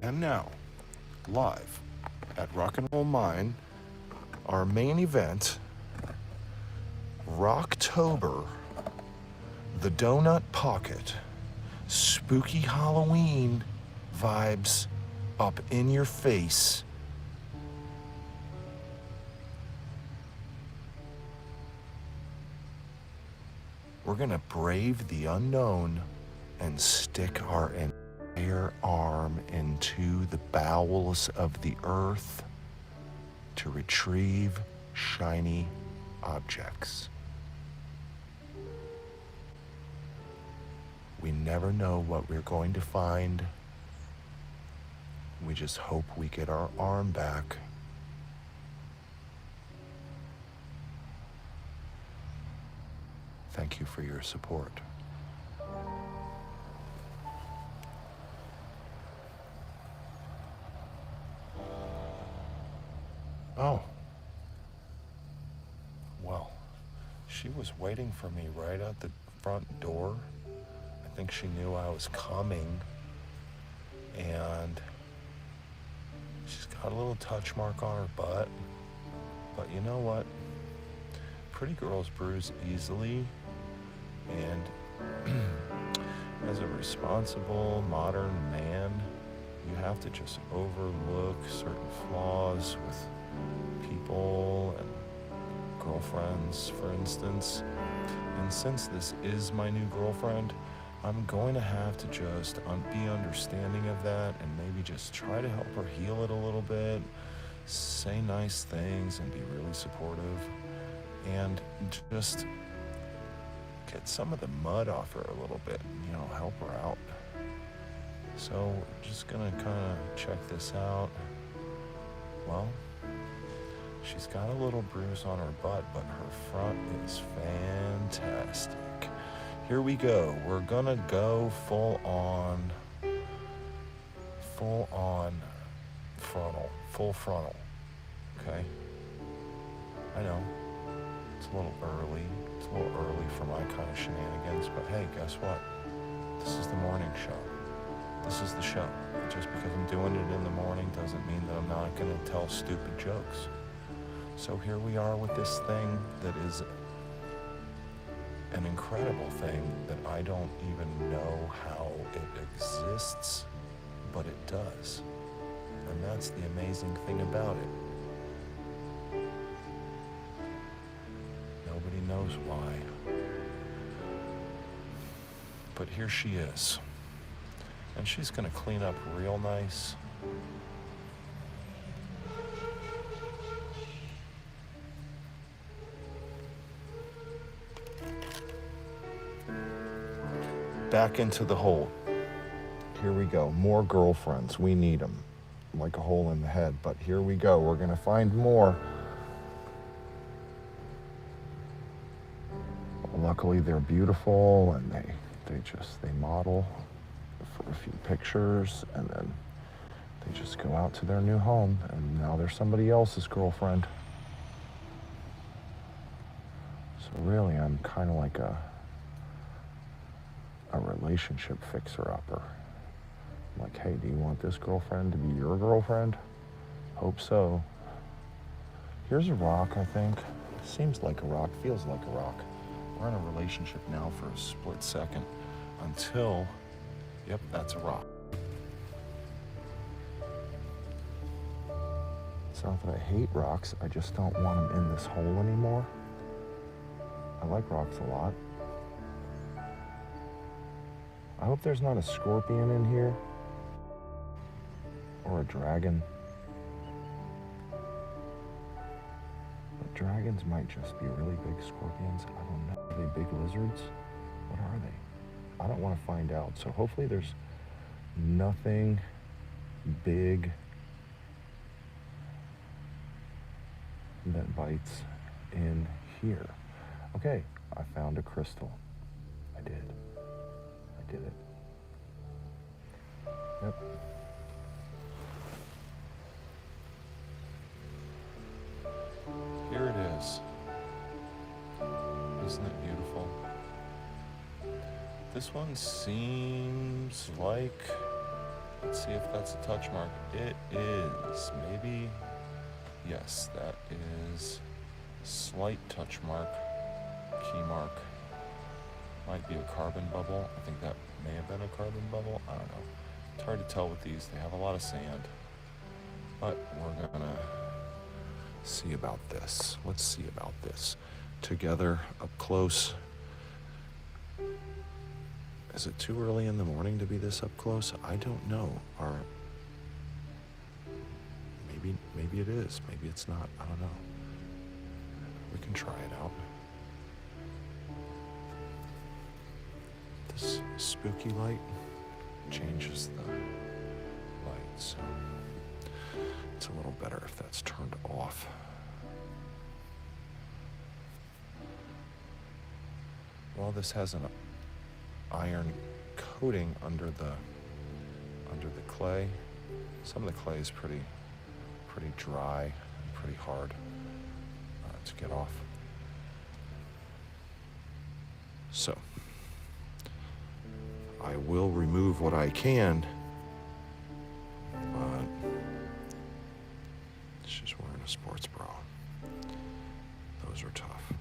And now, live at Rock and Roll Mine, our main event, Rocktober, the donut pocket. Spooky Halloween vibes up in your face. We're gonna brave the unknown and stick our entire arm into the bowels of the earth to retrieve shiny objects. We never know what we're going to find. We just hope we get our arm back. Thank you for your support. Oh. Well, she was waiting for me right at the front door. I think she knew I was coming. And she's got a little touch mark on her butt. But you know what? Pretty girls bruise easily. And as a responsible modern man, you have to just overlook certain flaws with people and girlfriends, for instance. And since this is my new girlfriend, I'm going to have to just be understanding of that and maybe just try to help her heal it a little bit, say nice things and be really supportive, and just get some of the mud off her a little bit, help her out. So just gonna kind of check this out. Well, she's got a little bruise on her butt, but her front is fantastic. Here we go. We're gonna go full on frontal, okay? I know, it's a little early. It's a little early for my kind of shenanigans, but hey, guess what? This is the morning show. This is the show. Just because I'm doing it in the morning doesn't mean that I'm not gonna tell stupid jokes. So here we are with this thing that is an incredible thing that I don't even know how it exists, but it does. And that's the amazing thing about it. Nobody knows why. But here she is. And she's gonna clean up real nice. Back into the hole. Here we go. More girlfriends. We need them. Like a hole in the head. But here we go. We're going to find more. Luckily, they're beautiful, and they model for a few pictures, and then they just go out to their new home, and now they're somebody else's girlfriend. So really, I'm kind of like a relationship fixer-upper. Like, hey, do you want this girlfriend to be your girlfriend? Hope so. Here's a rock, I think. Seems like a rock, feels like a rock. We're in a relationship now for a split second until, yep, that's a rock. It's not that I hate rocks, I just don't want them in this hole anymore. I like rocks a lot. I hope there's not a scorpion in here. Or a dragon. But dragons might just be really big scorpions. I don't know. Are they big lizards? What are they? I don't want to find out. So hopefully there's nothing big that bites in here. Okay, I found a crystal. I did it. Yep. Here it is. Isn't it beautiful? This one seems like, let's see if that's a touch mark. It is. Maybe, yes, that is slight touch mark, key mark. Might be a carbon bubble. I think that may have been a carbon bubble. I don't know. It's hard to tell with these. They have a lot of sand. But we're gonna see about this. Let's see about this together up close. Is it too early in the morning to be this up close? I don't know. Or maybe it is. Maybe it's not. I don't know. We can try it out. This spooky light changes the light, so it's a little better if that's turned off. Well, this has an iron coating under the clay. Some of the clay is pretty dry and pretty hard to get off. So I will remove what I can, but she's wearing a sports bra. Those are tough.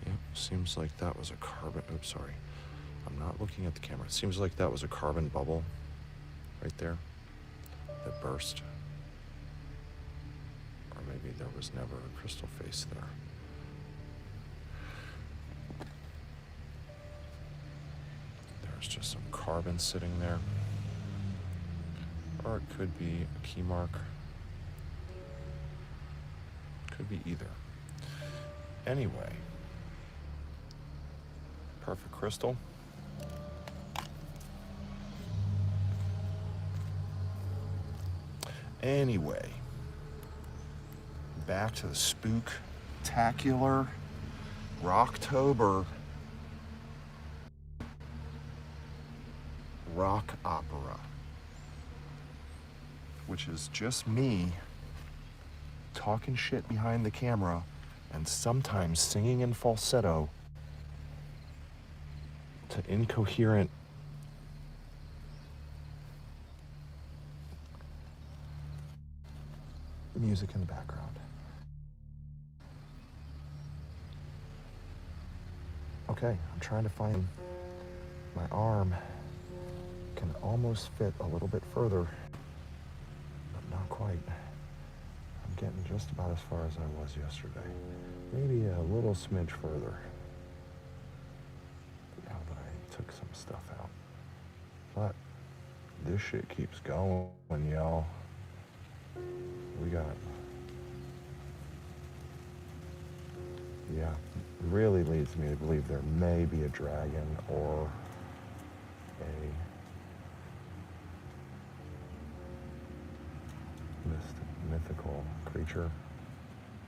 Yep, seems like that was a carbon, oops, sorry. I'm not looking at the camera. It seems like that was a carbon bubble right there that burst. Or maybe there was never a crystal face there. There's just some carbon sitting there. Or it could be a key mark. Could be either. Anyway, perfect crystal. Anyway, back to the spooktacular Rocktober rock opera, which is just me talking shit behind the camera and sometimes singing in falsetto to incoherent music in the background. Okay, I'm trying to find my arm can almost fit a little bit further, but not quite. I'm getting just about as far as I was yesterday. Maybe a little smidge further. Now that I took some stuff out. But this shit keeps going, y'all. We got, yeah, really leads me to believe there may be a dragon or a mythical creature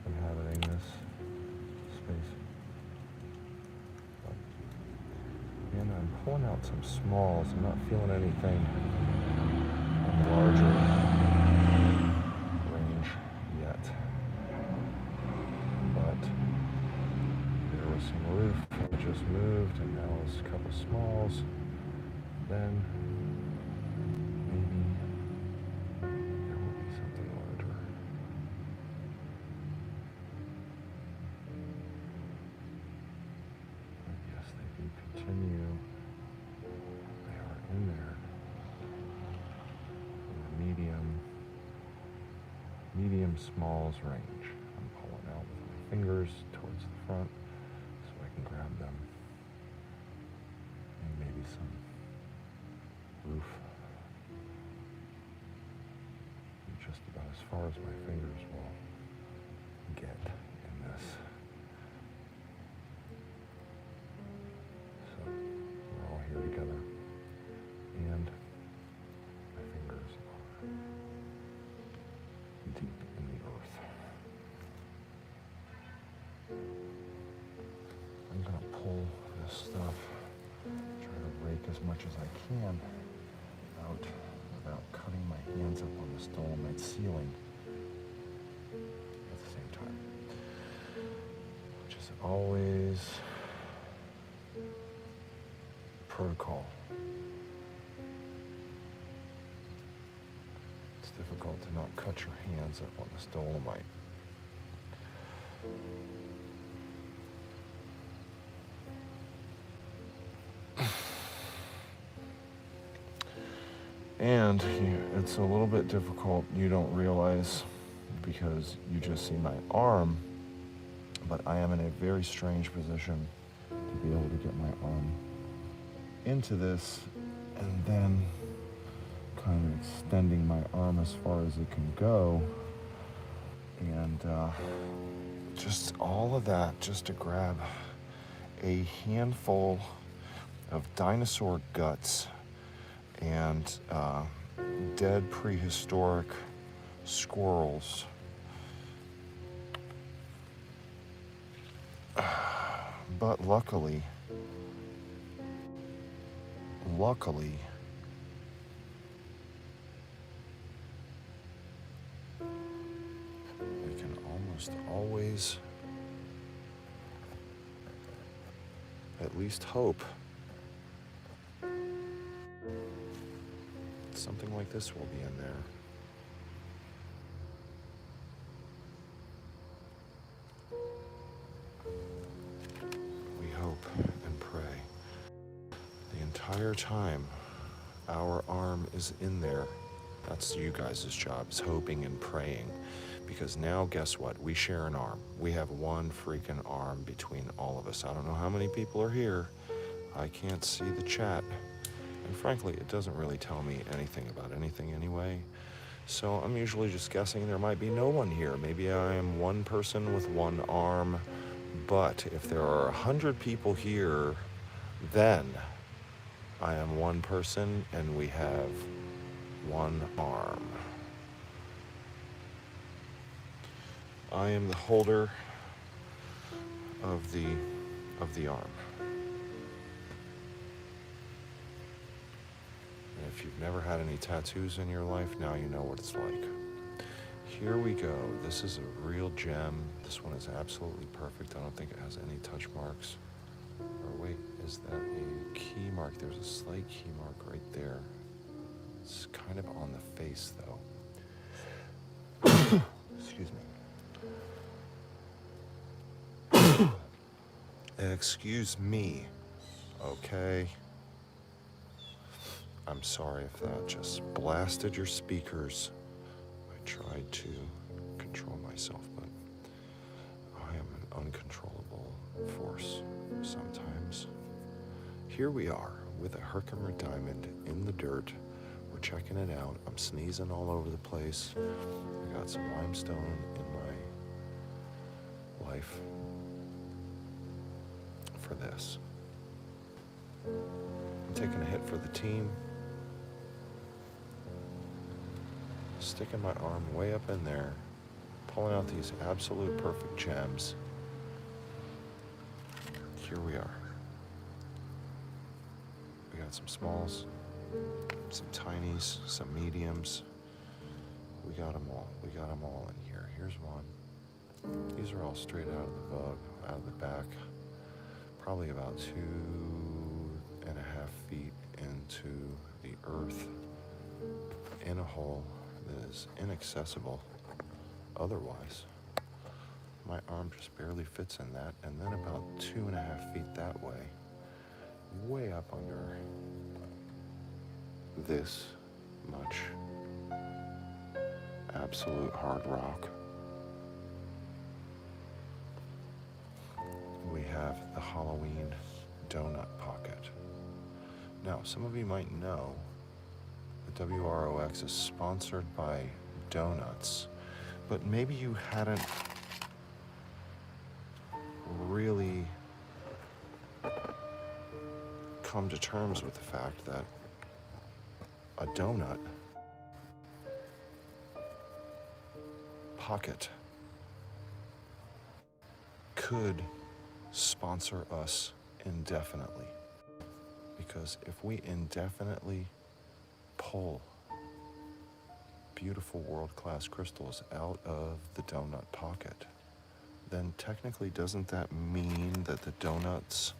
inhabiting this space. And I'm pulling out some smalls. I'm not feeling anything on the larger range yet. But there was some roof that just moved, and now it's a couple smalls. Then maybe there will be something larger. But yes, they do continue. They are in there. In the medium smalls range. I'm pulling out with my fingers towards the front so I can grab them. And maybe some roof. Just about as far as my fingers will get in this. So we're all here together, and my fingers are deep in the earth. I'm gonna pull this stuff, try to rake as much as I can out without cutting my hands up on the stalagmite ceiling at the same time, which is always protocol. It's difficult to not cut your hands up on the stalagmite. And it's a little bit difficult, you don't realize, because you just see my arm, but I am in a very strange position to be able to get my arm into this and then kind of extending my arm as far as it can go. And just all of that just to grab a handful of dinosaur guts and dead prehistoric squirrels. But luckily, we can almost always at least hope something like this will be in there. We hope and pray. The entire time our arm is in there, that's you guys' job, is hoping and praying. Because now, guess what? We share an arm. We have one freaking arm between all of us. I don't know how many people are here. I can't see the chat. And frankly, it doesn't really tell me anything about anything anyway. So I'm usually just guessing there might be no one here. Maybe I am one person with one arm. But if there are 100 people here, then I am one person and we have one arm. I am the holder of the arm. And if you've never had any tattoos in your life, now you know what it's like. Here we go. This is a real gem. This one is absolutely perfect. I don't think it has any touch marks. Or wait, is that a key mark? There's a slight key mark right there. It's kind of on the face, though. Excuse me. Excuse me, okay? I'm sorry if that just blasted your speakers. I tried to control myself, but I am an uncontrollable force sometimes. Here we are with a Herkimer diamond in the dirt. We're checking it out. I'm sneezing all over the place. I got some limestone in my life for this. I'm taking a hit for the team. Sticking my arm way up in there, pulling out these absolute perfect gems. Here we are. We got some smalls, some tinies, some mediums. We got them all. We got them all in here. Here's one. These are all straight out of the bug, out of the back. Probably about 2.5 feet into the earth in a hole that is inaccessible otherwise. My arm just barely fits in that, and then about 2.5 feet that way, way up under this much absolute hard rock, we have the Halloween donut pocket. Now, some of you might know that WROX is sponsored by donuts, but maybe you hadn't really come to terms with the fact that a donut pocket could sponsor us indefinitely. Because if we indefinitely pull beautiful world-class crystals out of the donut pocket, then technically doesn't that mean that the donuts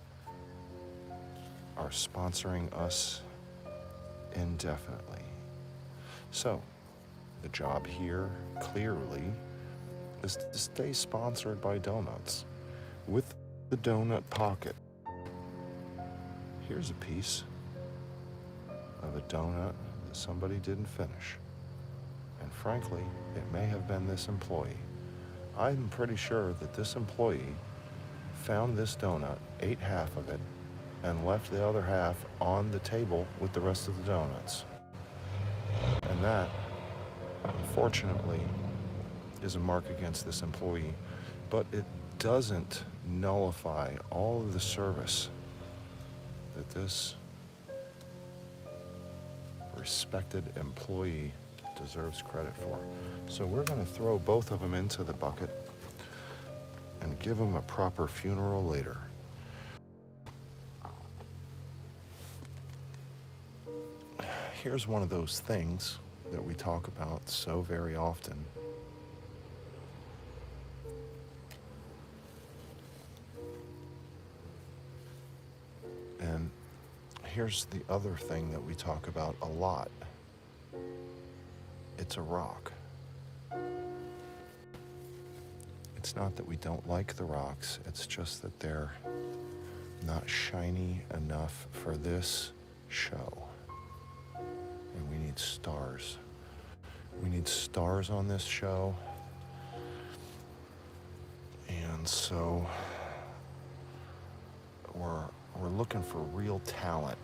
are sponsoring us indefinitely? So, the job here, clearly, is to stay sponsored by donuts with the donut pocket. Here's a piece of a donut that somebody didn't finish. And frankly, it may have been this employee. I'm pretty sure that this employee found this donut, ate half of it, and left the other half on the table with the rest of the donuts. And that, unfortunately, is a mark against this employee, but it doesn't nullify all of the service that this respected employee deserves credit for. So we're going to throw both of them into the bucket and give them a proper funeral later. Here's one of those things that we talk about so very often. And here's the other thing that we talk about a lot. It's a rock. It's not that we don't like the rocks, it's just that they're not shiny enough for this show. And we need stars. We need stars on this show. And so we're looking for real talent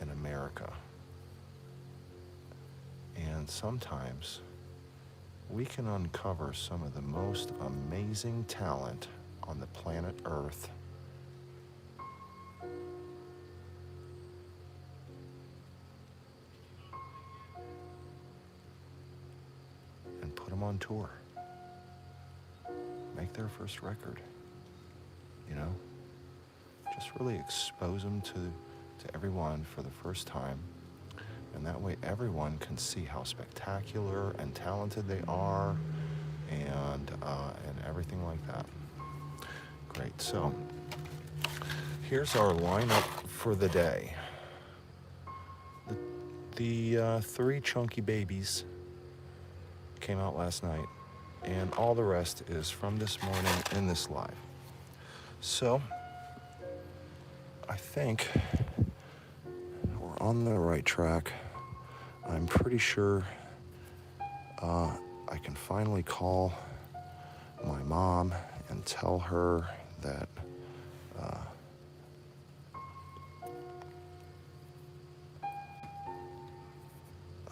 in America. And sometimes we can uncover some of the most amazing talent on the planet Earth. And put them on tour. Make their first record. You know? Just really expose them to everyone for the first time. And that way everyone can see how spectacular and talented they are and everything like that. Great, so here's our lineup for the day. The 3 chunky babies came out last night, and all the rest is from this morning in this live. So I think we're on the right track. I'm pretty sure I can finally call my mom and tell her that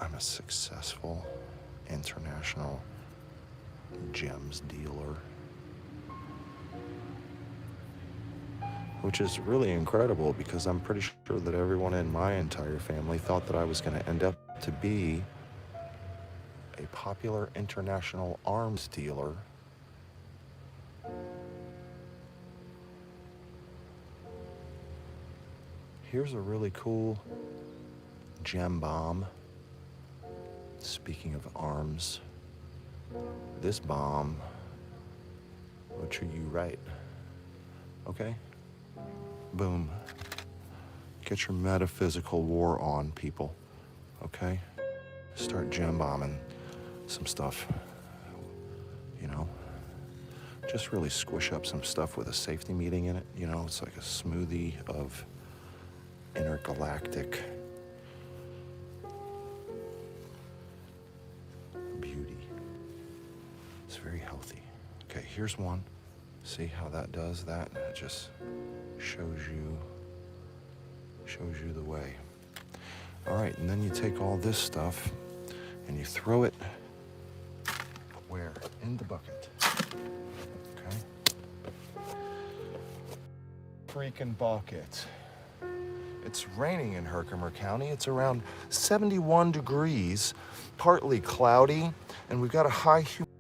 I'm a successful international gems dealer. Which is really incredible because I'm pretty sure that everyone in my entire family thought that I was going to end up to be a popular international arms dealer. Here's a really cool gem bomb. Speaking of arms, this bomb will treat you right. Okay? Boom. Get your metaphysical war on, people. Okay? Start gem bombing some stuff. You know? Just really squish up some stuff with a safety meeting in it. You know, it's like a smoothie of intergalactic beauty. It's very healthy. Okay, here's one. See how that does that? It just shows you the way. All right, and then you take all this stuff and you throw it where? In the bucket. Okay. Freaking bucket. It's raining in Herkimer County. It's around 71 degrees, partly cloudy, and we've got a high humidity.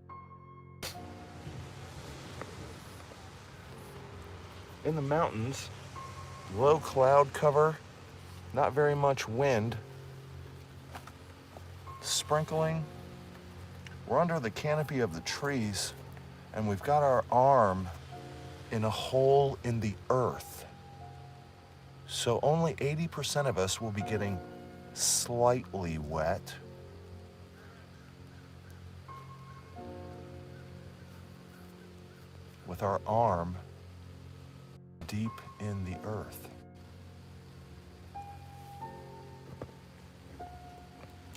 In the mountains, low cloud cover, not very much wind, sprinkling. We're under the canopy of the trees, and we've got our arm in a hole in the earth. So only 80% of us will be getting slightly wet. With our arm deep in the earth.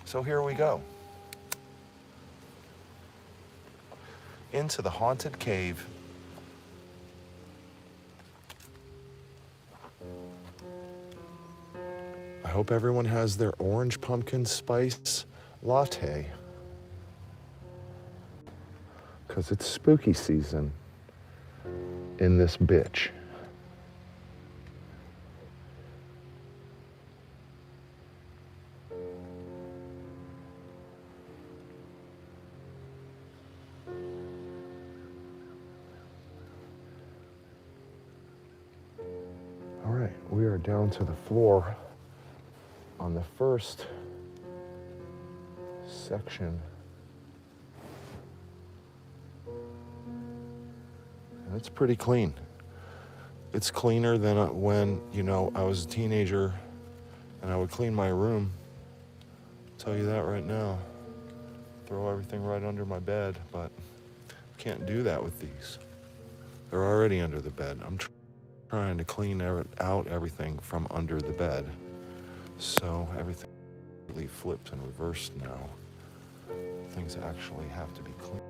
So here we go. Into the haunted cave. I hope everyone has their orange pumpkin spice latte, because it's spooky season in this bitch. All right, we are down to the floor on the first section. And it's pretty clean. It's cleaner than when, I was a teenager and I would clean my room. I'll tell you that right now. Throw everything right under my bed, but can't do that with these. They're already under the bed. I'm trying to clean out everything from under the bed. So everything really flipped and reversed now. Things actually have to be clean.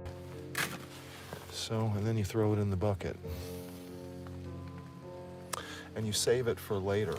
So, and then you throw it in the bucket. And you save it for later.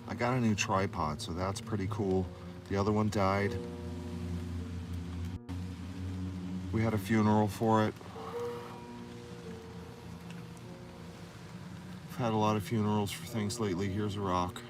I got a new tripod, so that's pretty cool. The other one died. We had a funeral for it. I've had a lot of funerals for things lately. Here's a rock.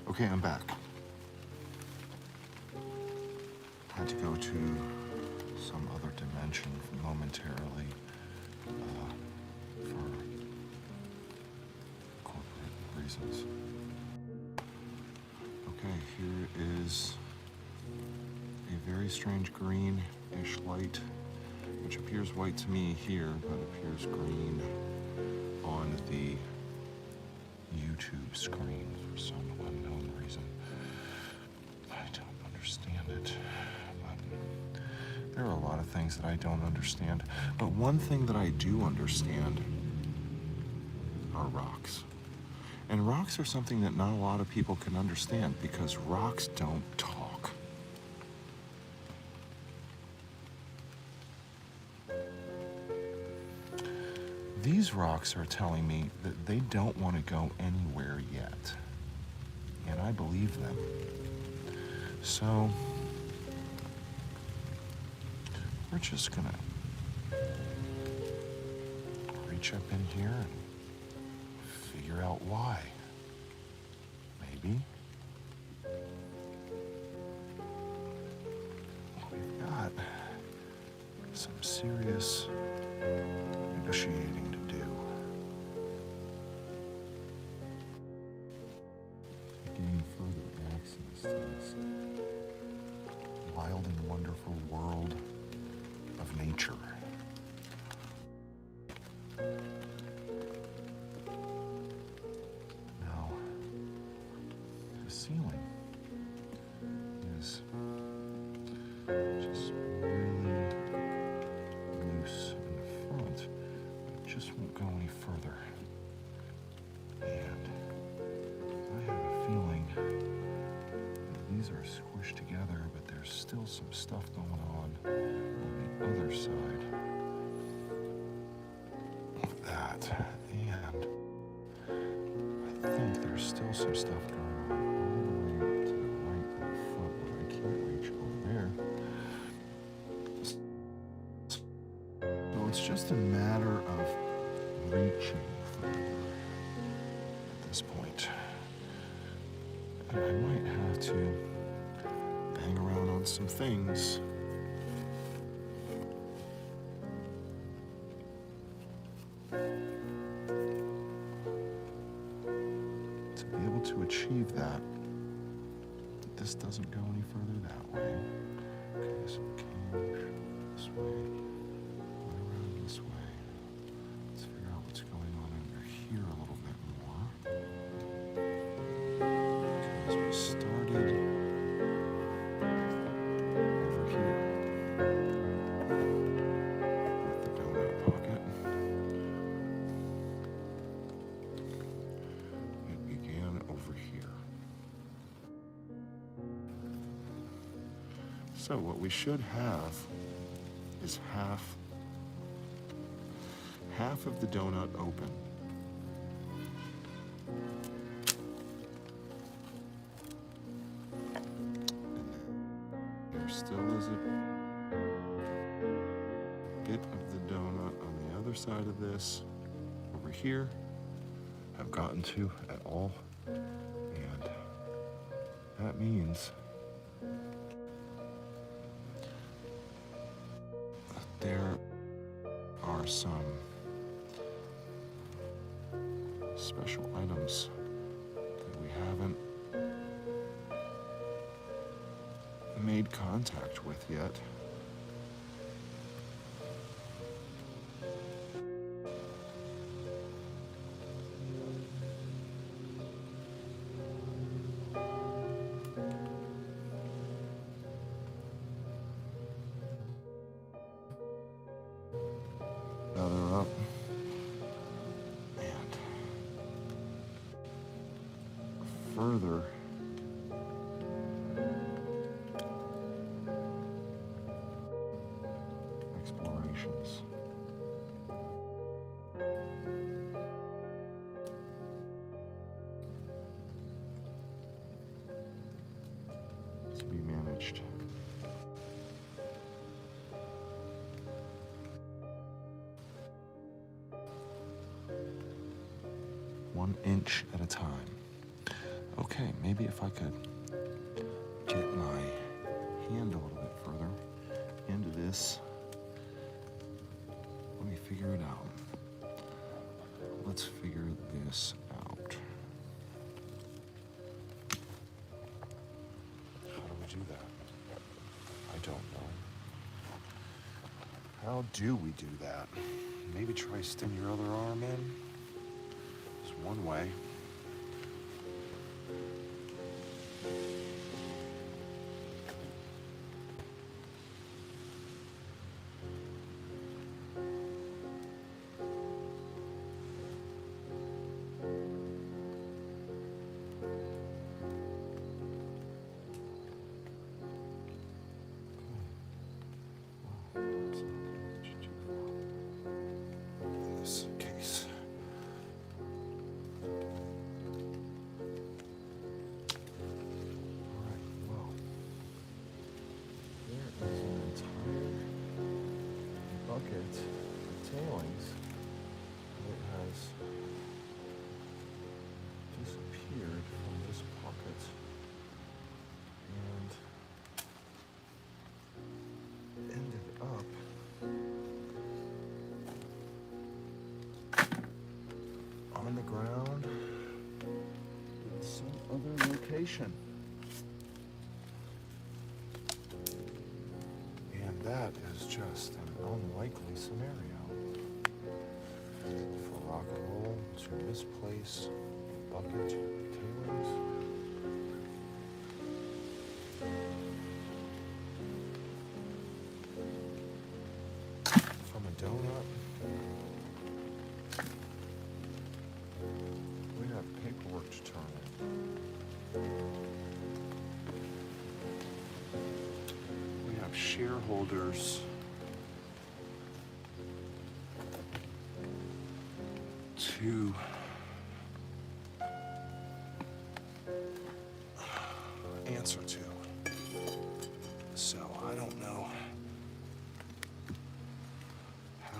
Okay, I'm back. Had to go to some other dimension momentarily for corporate reasons. Okay, here is a very strange greenish light, which appears white to me here, but appears green on the YouTube screen for some unknown reason. I don't understand it. But there are a lot of things that I don't understand. But one thing that I do understand are rocks. And rocks are something that not a lot of people can understand because rocks don't talk. These rocks are telling me that they don't want to go anywhere yet. And I believe them. So, we're just gonna reach up in here and figure out why. Maybe. We've got some serious negotiating to do. Gain further access to this Wild and wonderful world of nature. Now, the ceiling is just really loose in the front. It just won't go any further. And I have a feeling that these are squished together, but there's still some stuff going on the other side of that. And I think there's still some stuff going on all the way to the right in the front where I can't reach over there. So it's just a matter of reaching further at this point. And I might have to hang around on some things to be able to achieve that. But this doesn't go any further that way. Okay, so we came this way, went around this way. Let's figure out what's going on under here a little bit more. Because we started over here with the donut pocket. It began over here. So what we should have is half of the donut open. There still is a bit of the donut on the other side of this over here. I've gotten to at all, and that means that there are some special items that we haven't made contact with yet. Now they're up. And further explorations. To be managed. One inch at a time. Okay, maybe if I could get my hand a little bit further into this. Let me figure it out. Let's figure this out. How do we do that? I don't know. How do we do that? Maybe try sticking your other arm in? It's one way. In this case. bucket of tailings that has disappeared from this pocket. up on the ground in some other location. And that is just an unlikely scenario for rock and roll to misplace a bucket tailings. From a donut. We have paperwork to turn in. We have shareholders to answer to. So I don't know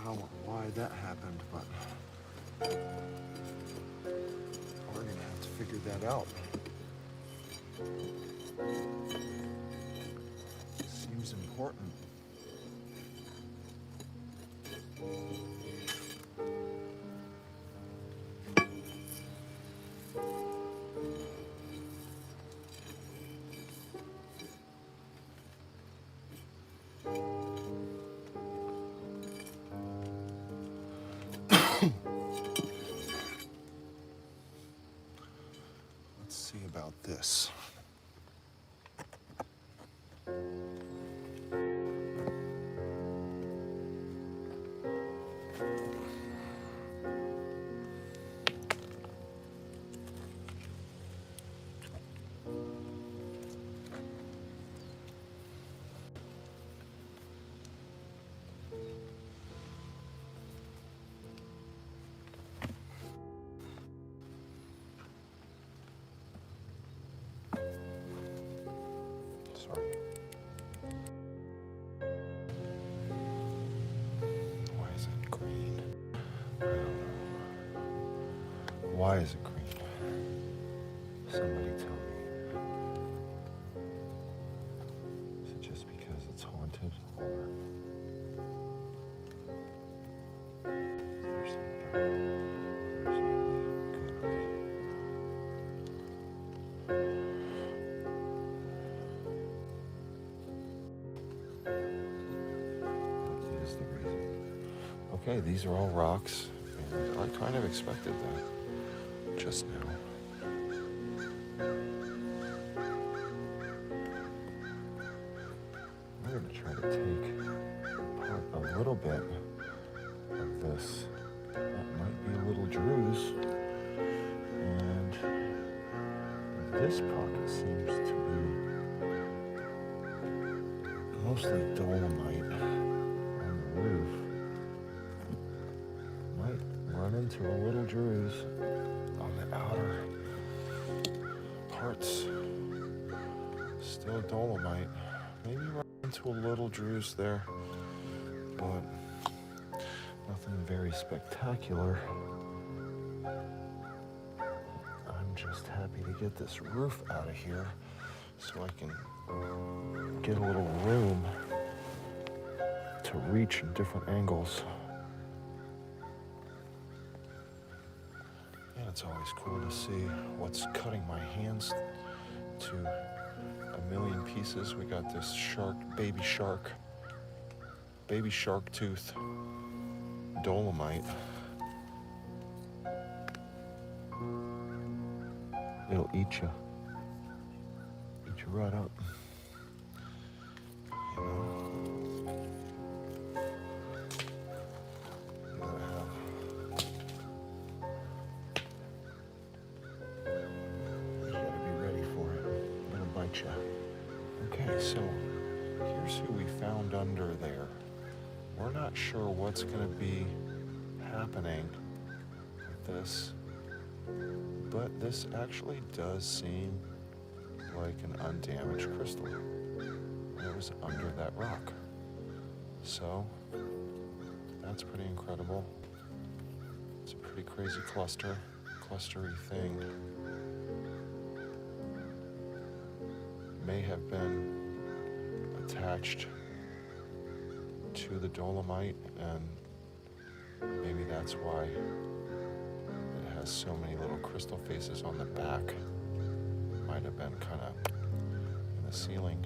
how or why that happened, but we're gonna have to figure that out. Seems important. Let's see about this. Sorry. Why is it green? I don't know. Why is it green? Somebody tell me. Is it just because it's haunted, or there's something there's only good reason? What is the reason? Okay, these are all rocks, and I kind of expected that just now. I'm going to try to take apart a little bit of this. That might be a little druze. And this pocket seems to be mostly dolomite on the roof. Might run into a little druze on the outer parts. Still dolomite. Maybe run into a little druze there, but nothing very spectacular. I'm just happy to get this roof out of here so I can get a little room to reach in different angles. And it's always cool to see what's cutting my hands to a million pieces. We got this baby shark tooth dolomite. It'll eat you right up. You know, you gotta be ready for it. It'll bite you. Okay, so here's who we found under there. We're not sure what's going to be happening with this, but this actually does seem like an undamaged crystal. It was under that rock. So that's pretty incredible. It's a pretty crazy clustery thing. May have been attached to the dolomite, and maybe that's why it has so many little crystal faces on the back. Might have been kind of in the ceiling.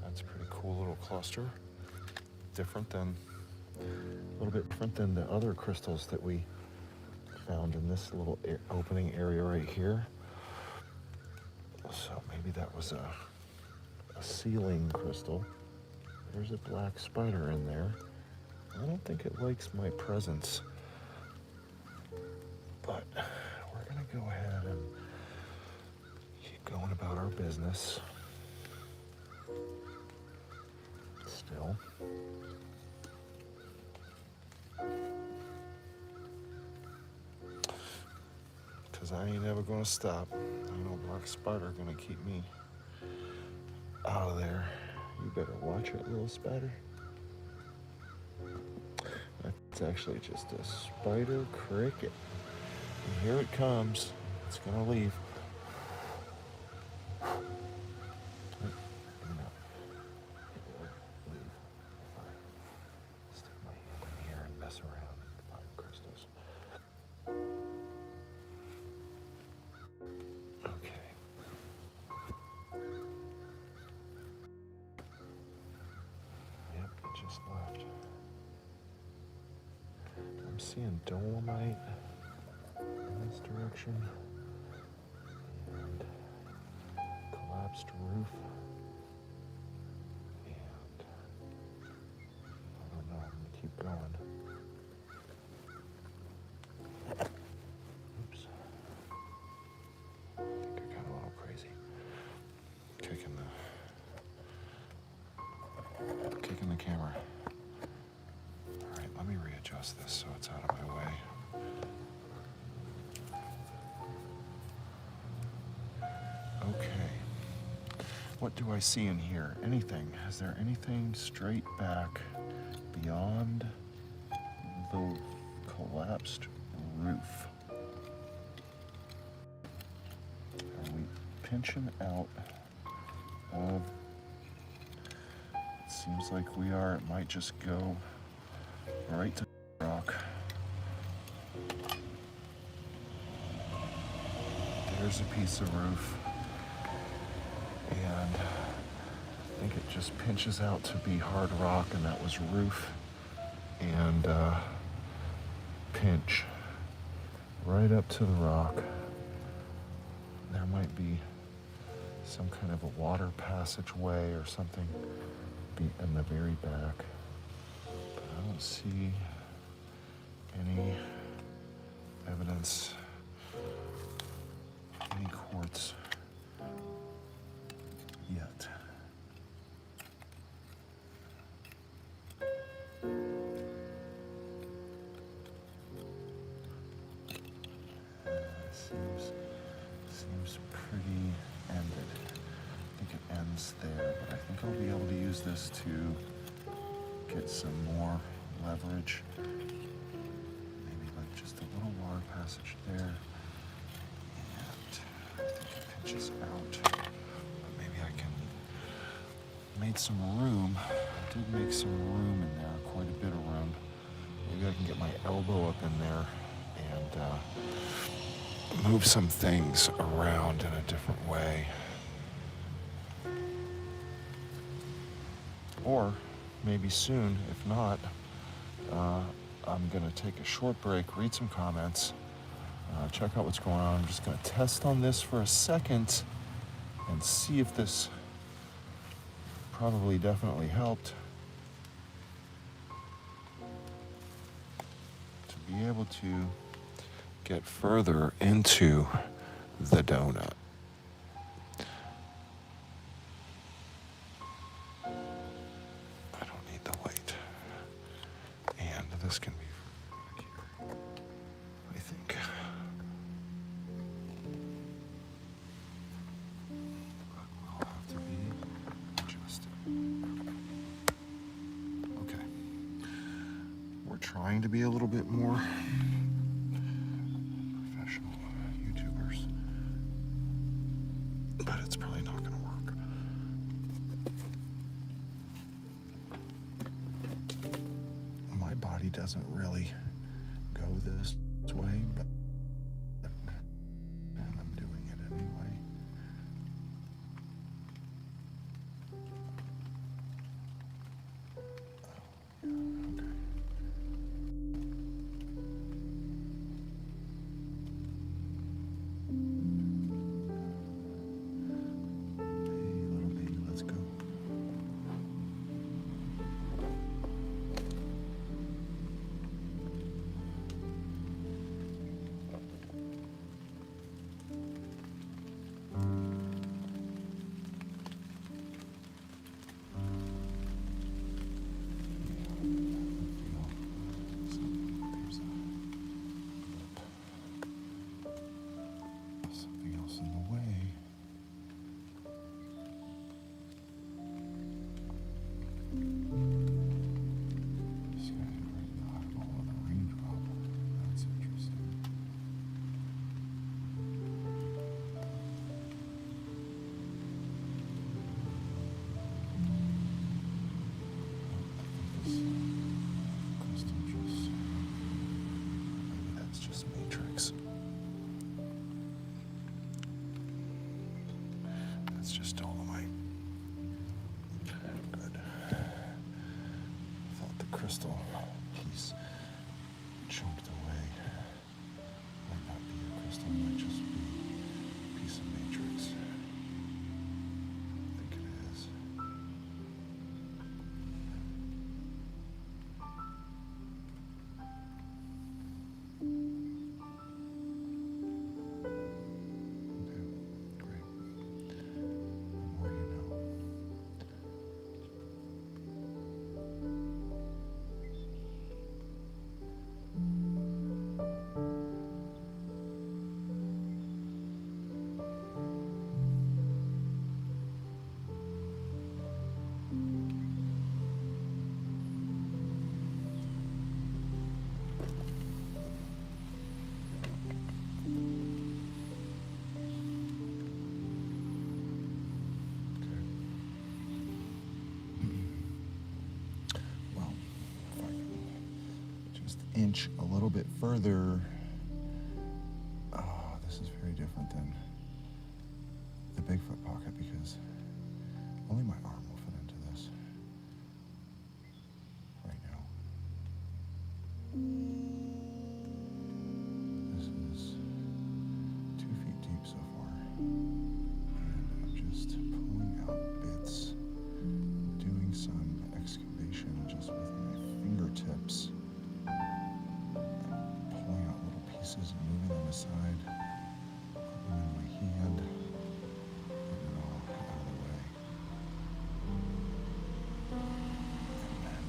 That's a pretty cool little cluster. A little bit different than the other crystals that we found in this little opening area right here. So maybe that was a ceiling crystal. There's a black spider in there. I don't think it likes my presence, but we're gonna go ahead and keep going about our business. Still. Because I ain't ever gonna stop. Ain't no black spider gonna keep me out of there. You better watch it, little spider. That's actually just a spider cricket. And here it comes. It's gonna leave. Just left. I'm seeing dolomite in this direction and collapsed roof, and I don't know, I'm gonna keep going. Oops. I think I got a little crazy. Kicking the camera. All right, let me readjust this so it's out of my way. Okay. What do I see in here? Anything? Is there anything straight back beyond the collapsed roof? Are we pinching out of... Seems like we are. It might just go right to rock. There's a piece of roof, and I think it just pinches out to be hard rock, and that was roof and pinch right up to the rock. There might be some kind of a water passageway or something in the very back, but I don't see any evidence, any quartz yet. Seems pretty ended. I think it ends there, but I think I'll be able to use this to get some more leverage. Maybe like just a little water passage there. And I think it pinches out. But maybe I can make some room. I did make some room in there, quite a bit of room. Maybe I can get my elbow up in there and move some things around in a different way. Or maybe soon, if not, I'm going to take a short break, read some comments, check out what's going on. I'm just going to test on this for a second and see if this probably definitely helped to be able to get further into the donut. This can be here, I think. Will have to be adjusted. Okay. We're trying to be a little bit more professional YouTubers, but it's probably not going to work. gravity doesn't really go this way, but I'm doing it anyway. Okay. Hey, little baby, let's go. Something else in the way. This guy right in the eyeball of a raindrop. That's interesting. I think this crystal just, maybe that's just matrix. That's just dolomite. Good. I thought the crystal piece choked away. Might not be a crystal, might just be a piece of matrix. I think it is. Okay, great. The more you know. Well, if I can just inch a little bit further. Oh, this is very different than the Bigfoot pocket because only my arm will fit into this right now. This is 2 feet deep so far, and I'm just pulling out bits, doing some excavation just with my fingertips, pulling out little pieces and moving them aside, putting them in my hand, getting it all out of the way, and then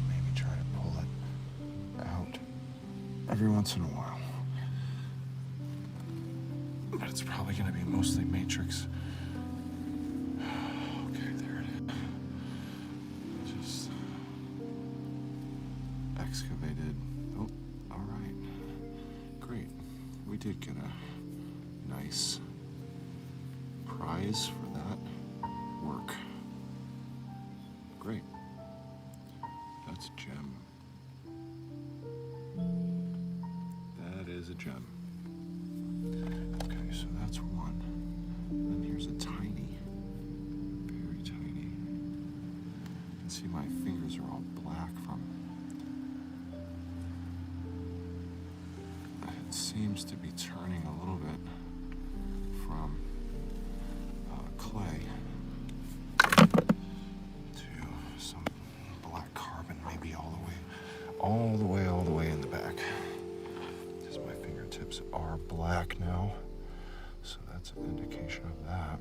maybe try to pull it out every once in a while. But it's probably going to be mostly matrix. Okay, there it is. Just excavated. Oh, all right. Great. We did get a nice prize for that work. Great. That's a gem. That is a gem. Okay, so that's one. Then here's a tiny, very tiny. You can see my fingers are all black from. It seems to be turning a little bit from clay to some black carbon, maybe all the way in the back. Because my fingertips are black now, so that's an indication of that.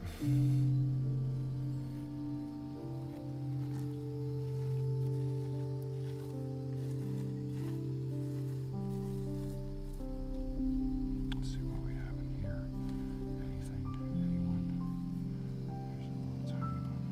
Let's see what we have in here. Anything? Anyone? There's a little tiny one.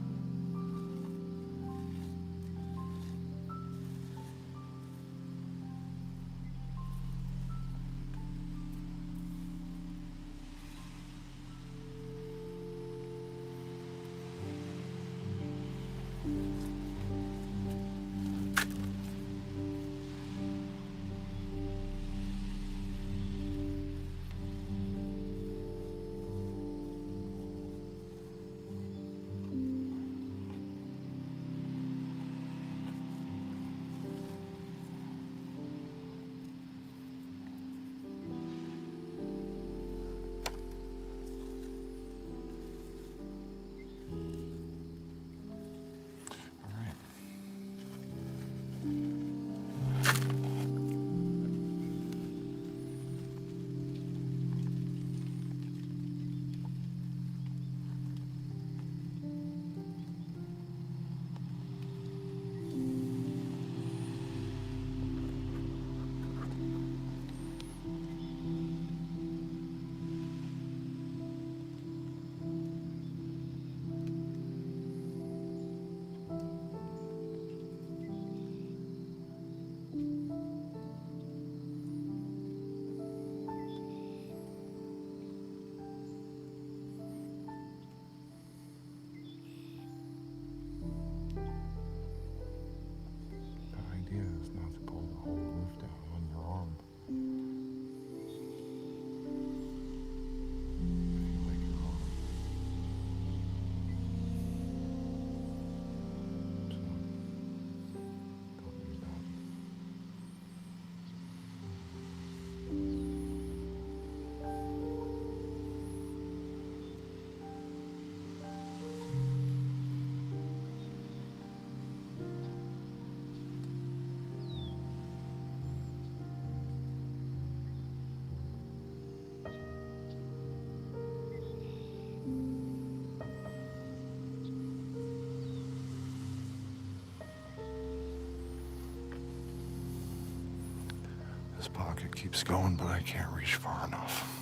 This pocket keeps going, but I can't reach far enough.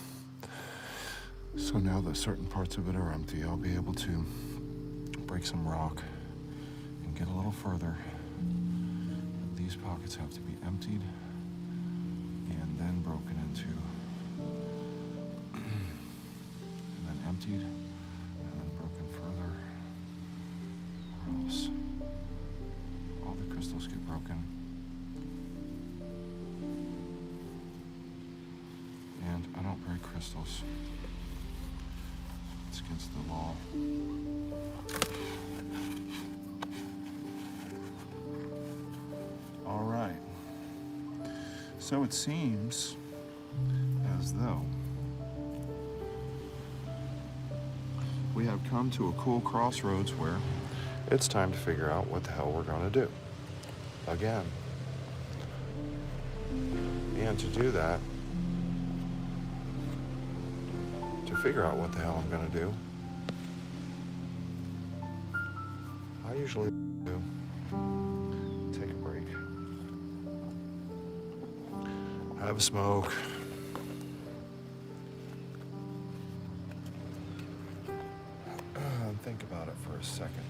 So now that certain parts of it are empty, I'll be able to break some rock and get a little further. These pockets have to be emptied and then broken into, and then emptied and then broken further, or else all the crystals get broken. And I don't break crystals. It's against the law. All right. So it seems as though we have come to a cool crossroads where it's time to figure out what the hell we're going to do. Again. And to do that, to figure out what the hell I'm going to do, I usually do take a break, have a smoke, and think about it for a second.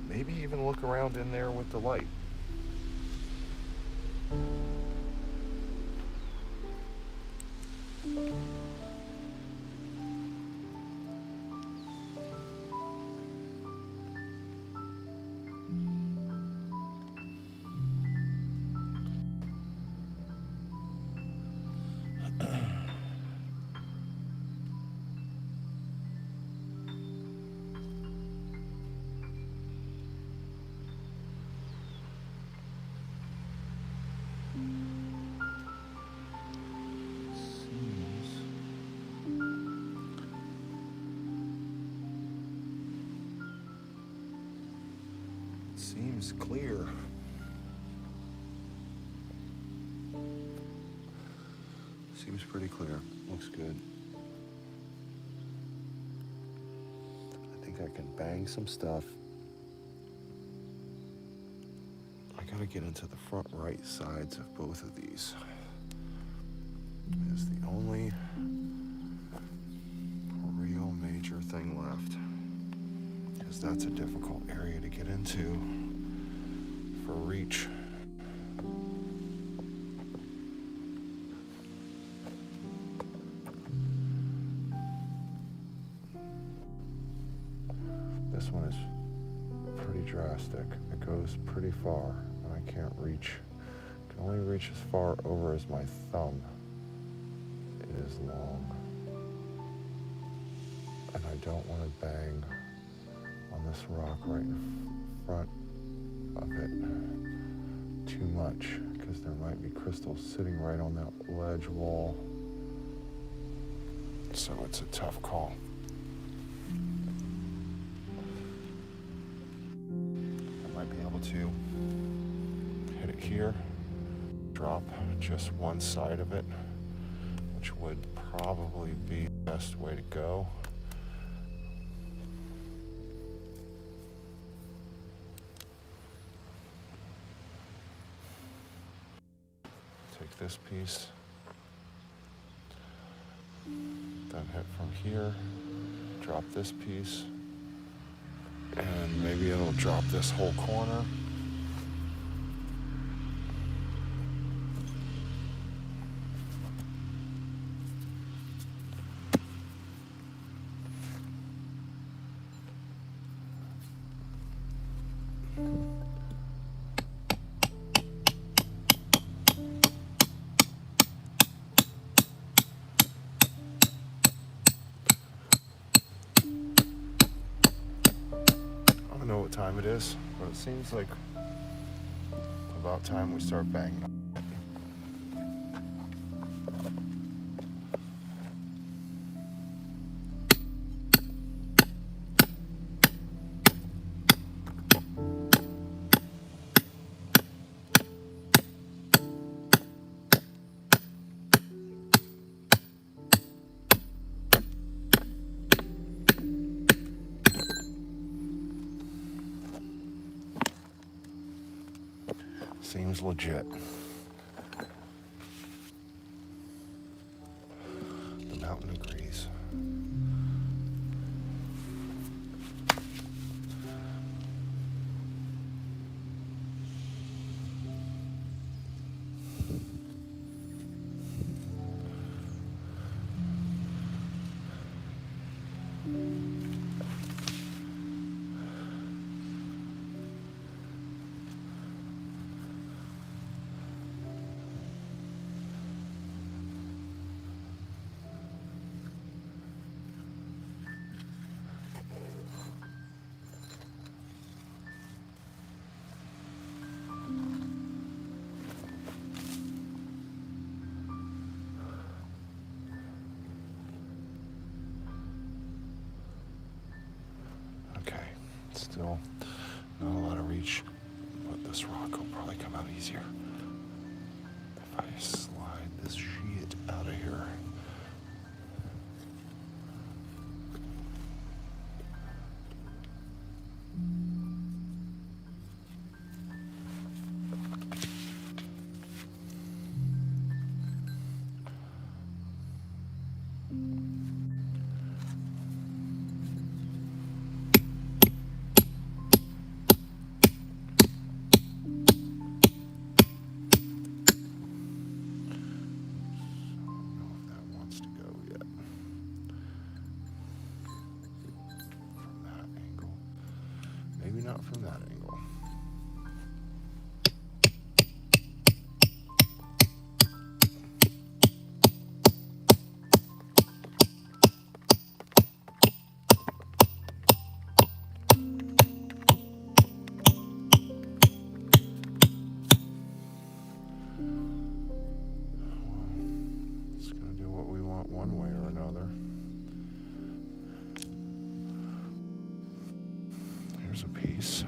Maybe even look around in there with the light. Seems clear. Seems pretty clear. Looks good. I think I can bang some stuff. I gotta get into the front right sides of both of these. It's the only real major thing left. Because that's a difficult area to get into for reach. This one is pretty drastic. It goes pretty far, and I can't reach. I can only reach as far over as my thumb. It is long. And I don't want to bang on this rock right in front of it too much, because there might be crystals sitting right on that ledge wall. So it's a tough call. I might be able to hit it here, drop just one side of it, which would probably be the best way to go. Take this piece, then hit from here, drop this piece, and maybe it'll drop this whole corner. I don't know what time it is, but it seems like about time we start banging. is legit. The mountain agrees. Okay, still not a lot of reach, but this rock will probably come out easier if I slide this shit out of here. Maybe not from that angle. Well, it's going to do what we want one way or another. Here's a piece.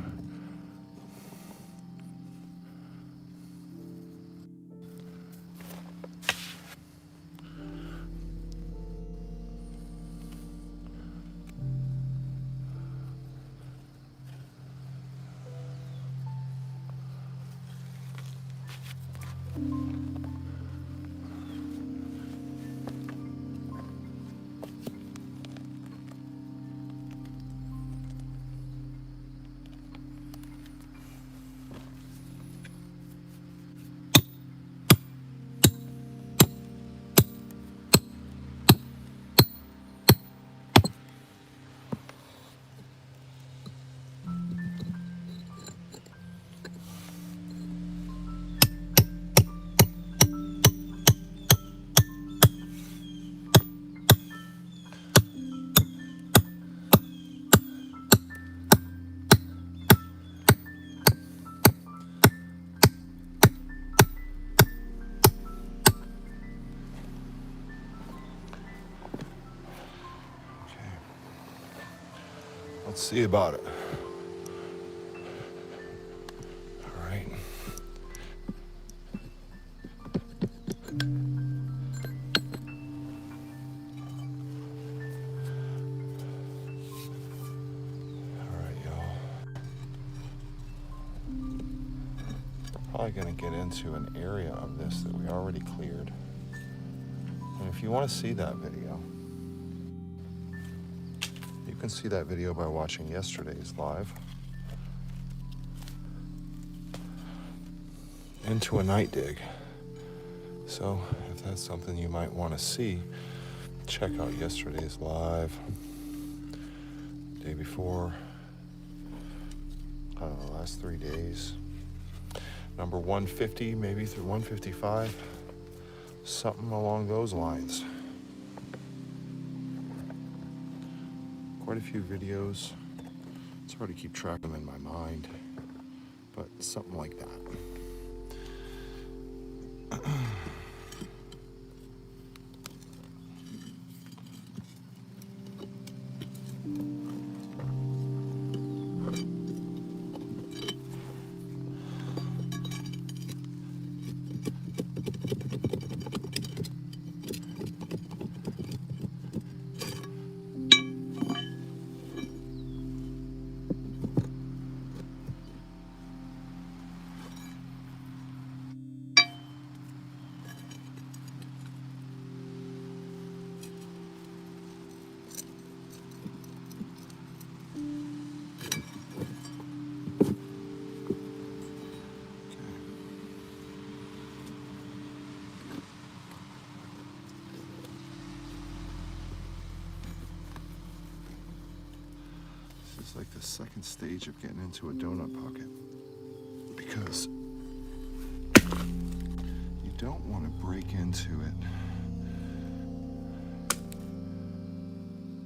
Let's see about it. All right. All right, y'all. Probably going to get into an area of this that we already cleared. And if you want to see that video, you can see that video by watching yesterday's live. Into a night dig. So if that's something you might want to see, check out yesterday's live. Day before, I don't know, last 3 days. Number 150, maybe through 155. Something along those lines. Quite a few videos. It's hard to keep track of them in my mind, but something like that. is like the second stage of getting into a donut pocket, because you don't want to break into it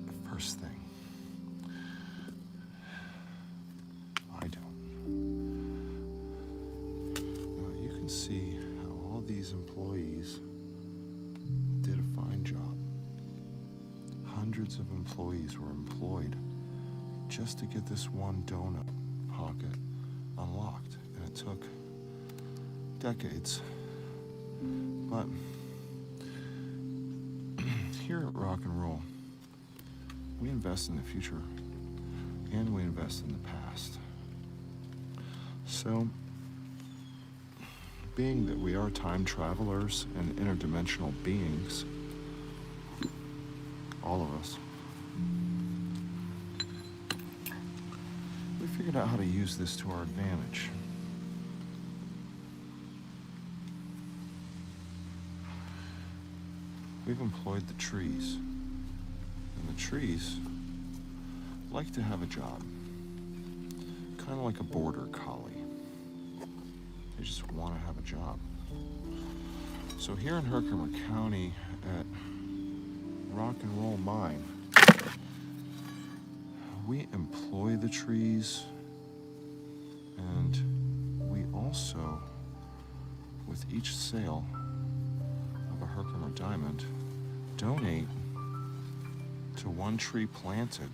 the first thing. I don't. Now you can see how all these employees did a fine job. Hundreds of employees were employed just to get this one donut pocket unlocked, and it took decades. But here at Rock and Roll, we invest in the future and we invest in the past. So, being that we are time travelers and interdimensional beings, all of us, we figured out how to use this to our advantage. We've employed the trees, and the trees like to have a job, kind of like a border collie. They just want to have a job. So here in Herkimer County at Rock and Roll Mine, we employ the trees, and we also, with each sale of a Herkimer diamond, donate to one tree planted.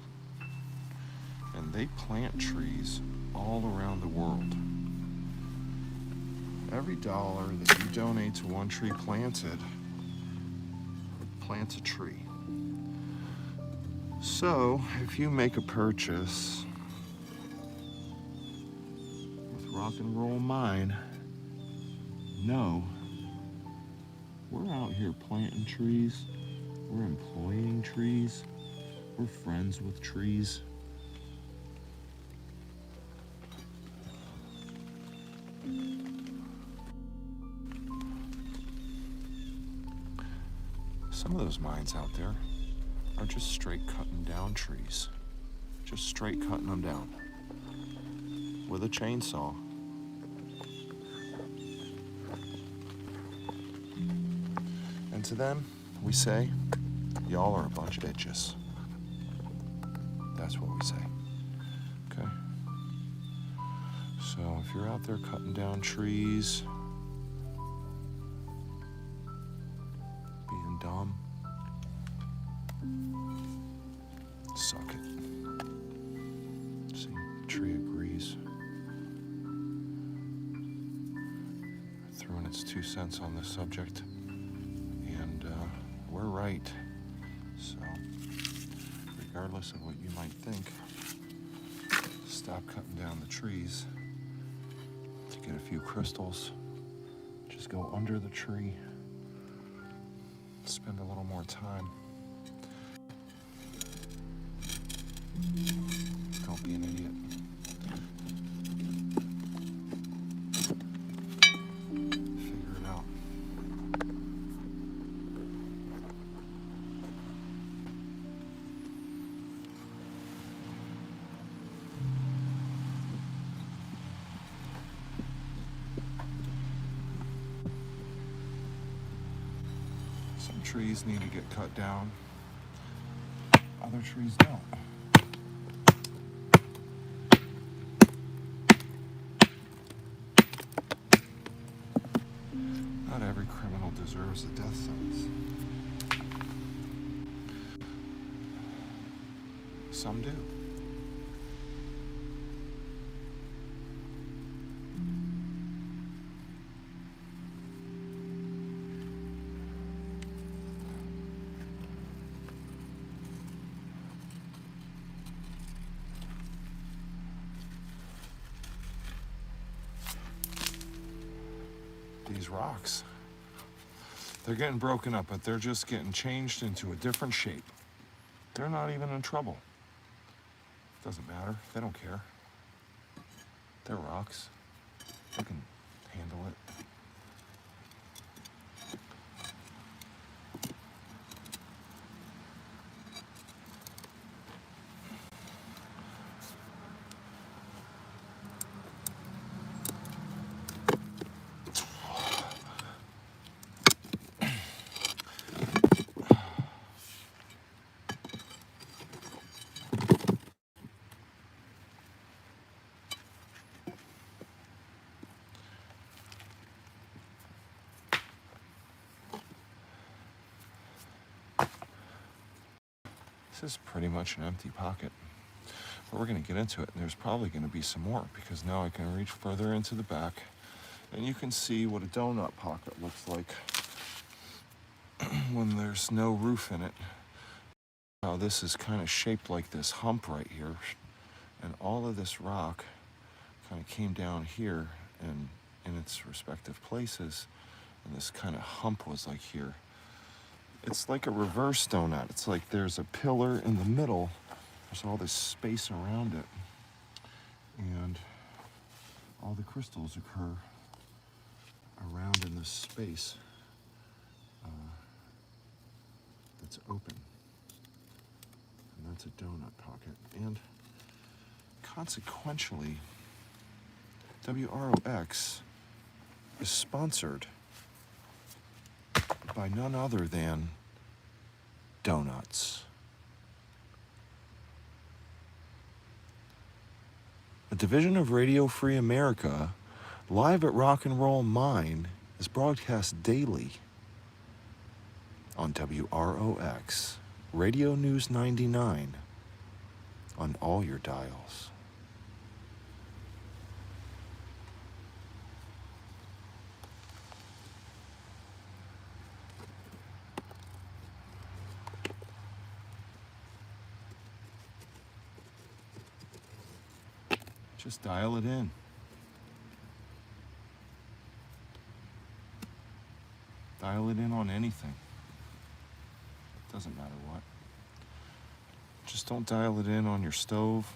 And they plant trees all around the world. Every dollar that you donate to one tree planted plants a tree. So if you make a purchase with Rock and Roll Mine, know we're out here planting trees, we're employing trees, we're friends with trees. Some of those mines out there are just straight cutting down trees. Just straight cutting them down with a chainsaw. And to them, we say, y'all are a bunch of bitches. That's what we say. Okay? So if you're out there cutting down trees, being dumb, suck it. See, tree agrees. Throwing its 2 cents on this subject, and we're right. So, regardless of what you might think, stop cutting down the trees to get a few crystals. Just go under the tree, spend a little more time. Don't be an idiot. Figure it out. Some trees need to get cut down. Other trees don't. Not every criminal deserves a death sentence. Some do. These rocks, they're getting broken up, but they're just getting changed into a different shape. They're not even in trouble. Doesn't matter. They don't care. They're rocks. They can handle it. This is pretty much an empty pocket. But we're going to get into it, and there's probably going to be some more, because now I can reach further into the back, and you can see what a donut pocket looks like when there's no roof in it. Now this is kind of shaped like this hump right here, and all of this rock kind of came down here and in its respective places, and this kind of hump was like here. It's like a reverse donut. It's like there's a pillar in the middle, there's all this space around it, and all the crystals occur around in this space that's open, and that's a donut pocket. And consequentially, WROX is sponsored by none other than donuts. A division of Radio Free America, Live at Rock and Roll Mine is broadcast daily on WROX, Radio News 99, on all your dials. Just dial it in. Dial it in on anything. Doesn't matter what. Just don't dial it in on your stove.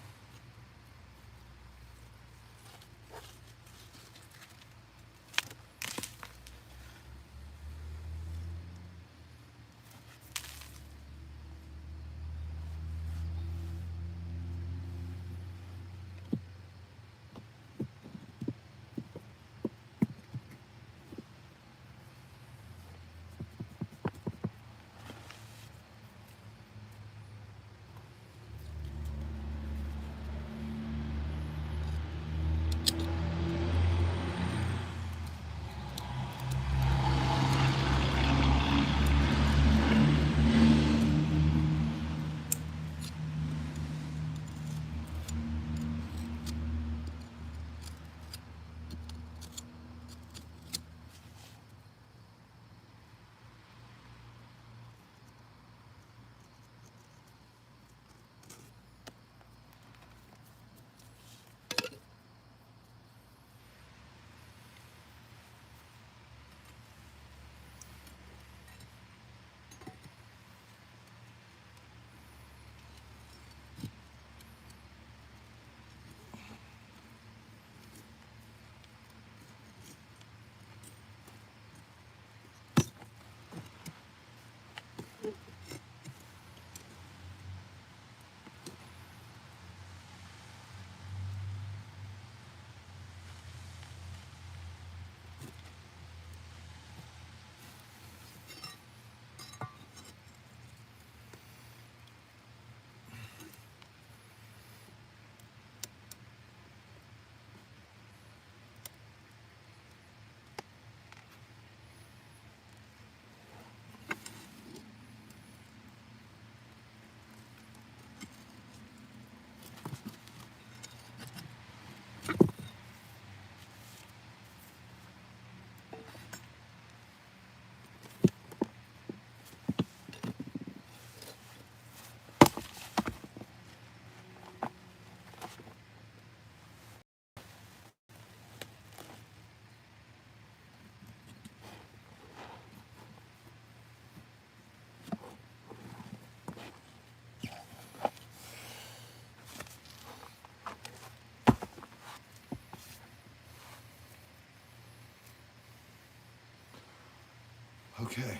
Okay,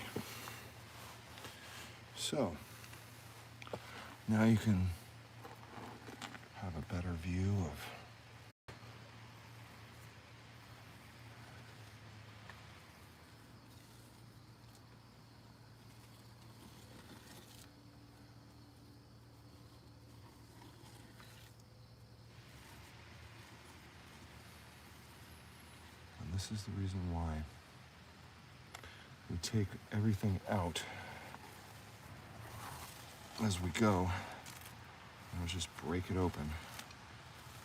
so now you can have a better view of and this is the reason why we take everything out as we go. Let's just break it open,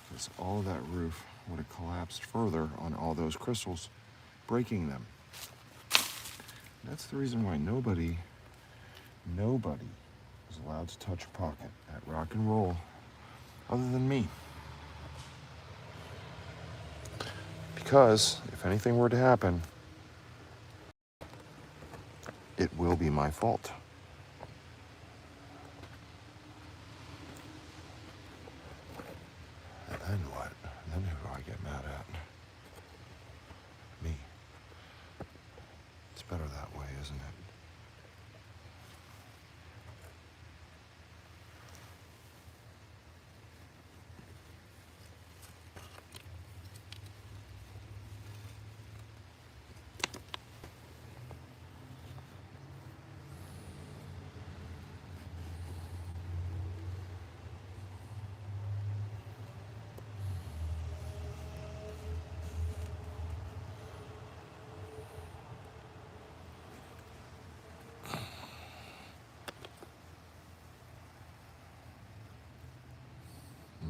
because all of that roof would have collapsed further on all those crystals, breaking them. That's the reason why nobody is allowed to touch a pocket at Rock and Roll other than me. Because if anything were to happen, it will be my fault. And then what? Then who do I get mad at? Me. It's better that way, isn't it?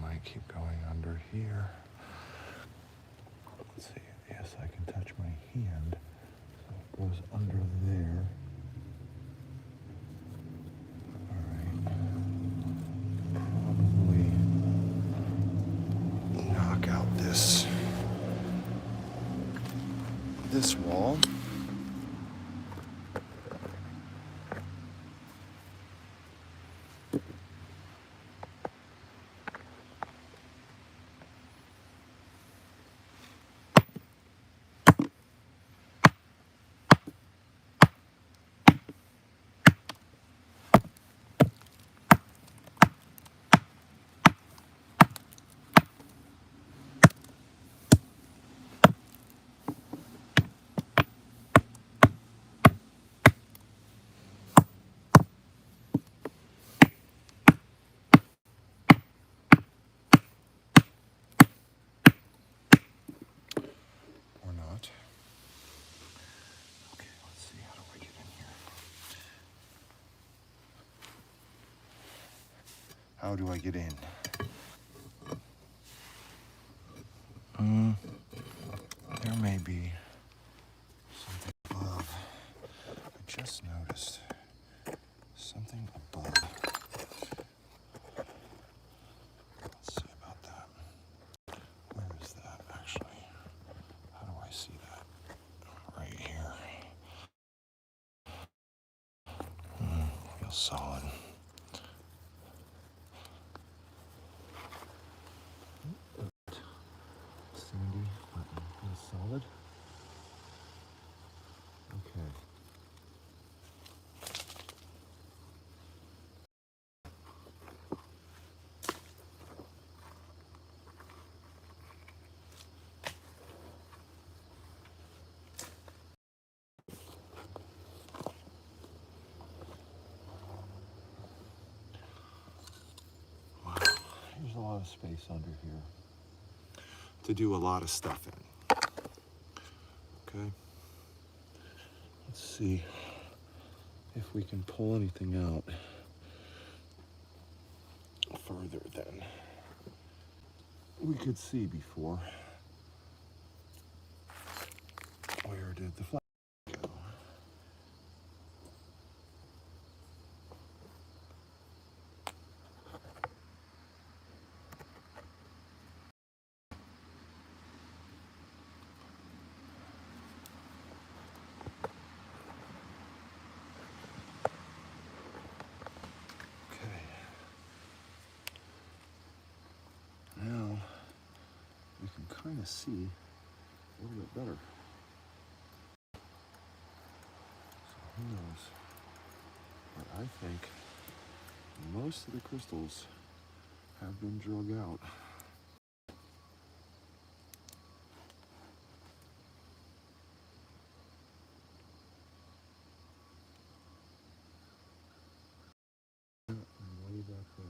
Might keep going under here. Let's see. Yes, I can touch my hand. So it goes under there. All right. Probably knock out this wall. How do I get in? There may be something above. I just noticed something above. Let's see about that. Where is that actually? How do I see that? Right here. Feels solid. Sandy, feels solid. Okay. Wow, there's a lot of space under here to do a lot of stuff in. Okay. Let's see if we can pull anything out further than we could see before. Where did the flag go? Okay. Now we can kind of see a little bit better. So who knows? But I think most of the crystals have been drug out. Way back there.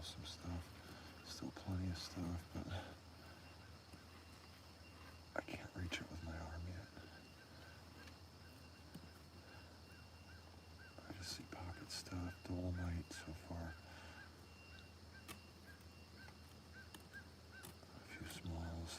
some stuff. Still plenty of stuff, but I can't reach it with my arm yet. I just see pocket stuff, dolomite so far. A few smalls.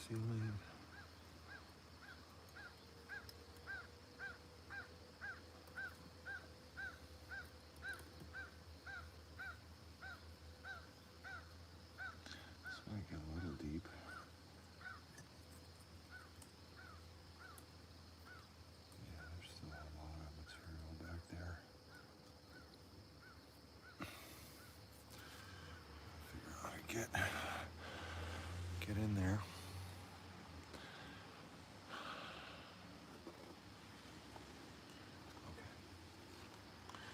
Ceiling. This might get a little deep. Yeah, there's still a lot of material back there. Figure out how to get in there.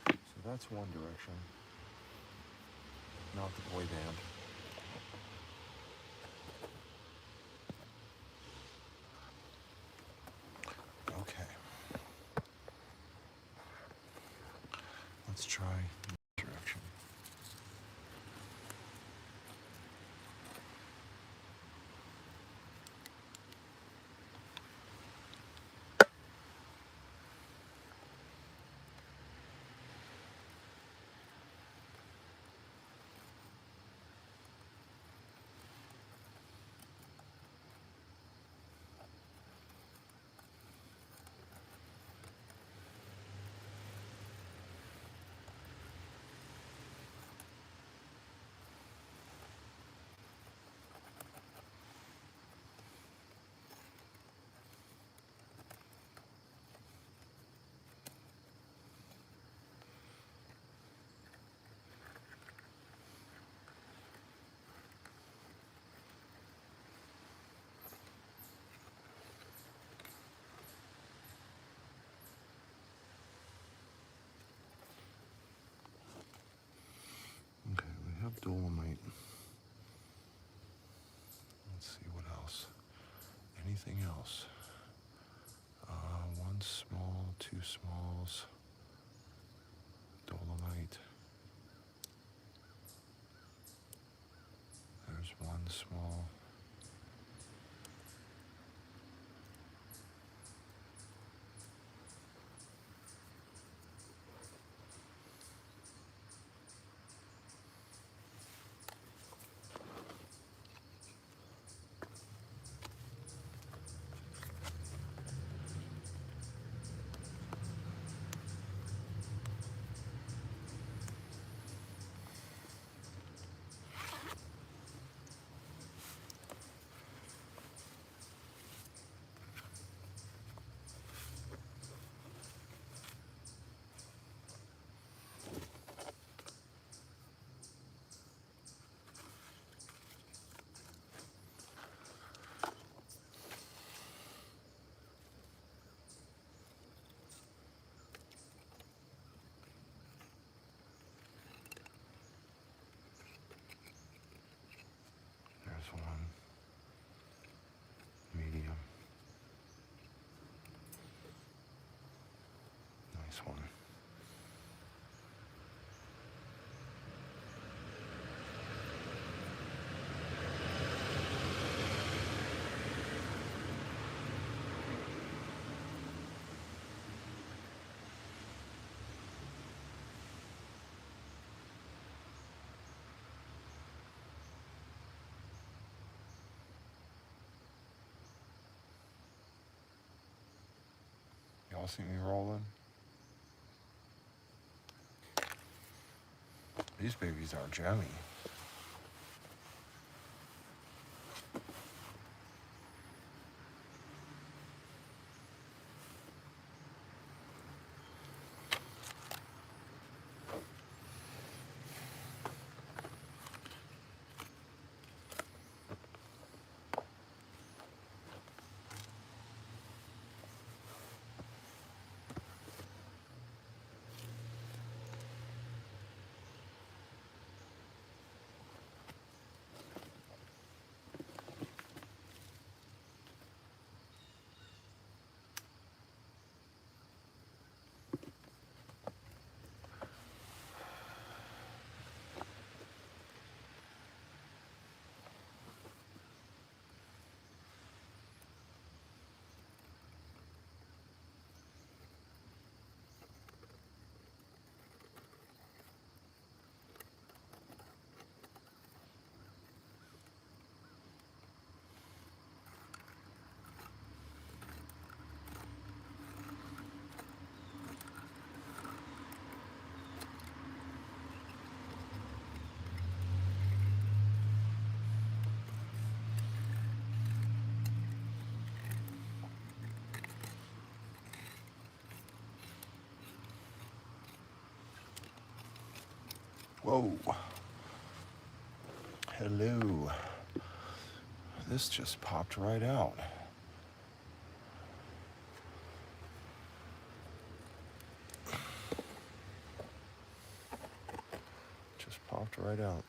So that's one direction, not the boy band. Okay. Let's try this direction. Okay, we have dolomite. Let's see what else. Anything else? One small, two smalls. Dolomite. There's one small. There's one. Medium. Nice one. see me rolling? These babies are jammy. Whoa. Hello. This just popped right out. Just popped right out.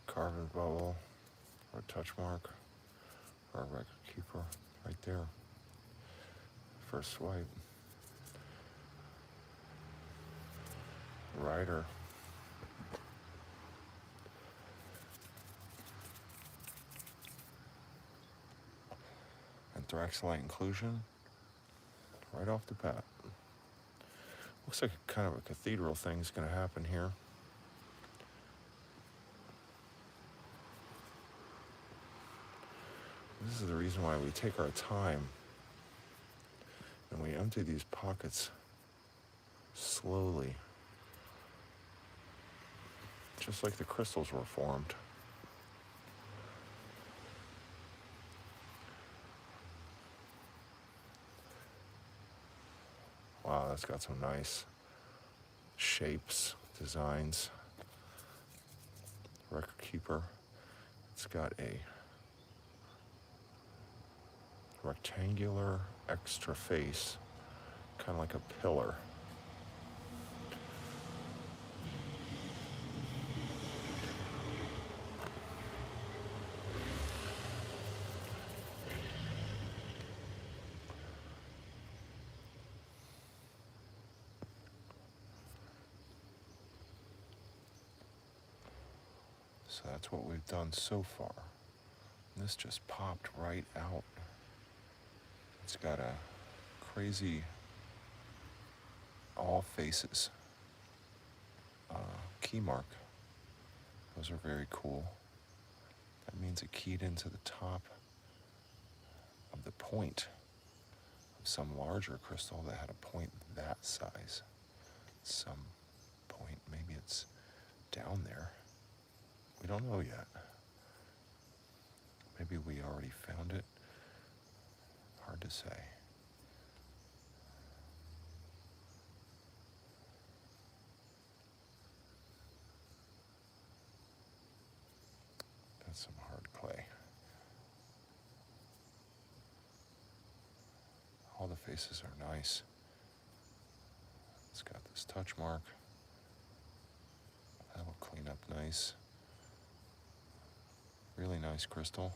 Carbon bubble, or a touch mark, or a record keeper right there. First swipe. Rider. Anthraxolite inclusion right off the bat. Looks like a kind of a cathedral thing's going to happen here. This is the reason why we take our time and we empty these pockets slowly, just like the crystals were formed. Wow, that's got some nice shapes, designs. Record keeper. It's got a rectangular extra face, kind of like a pillar. So that's what we've done so far. This just popped right out. It's got a crazy all faces key mark. Those are very cool. That means it keyed into the top of the point of some larger crystal that had a point that size. Some point, maybe it's down there. We don't know yet. Maybe we already found it. Hard to say. That's some hard clay. All the faces are nice. It's got this touch mark. That'll clean up nice. Really nice crystal.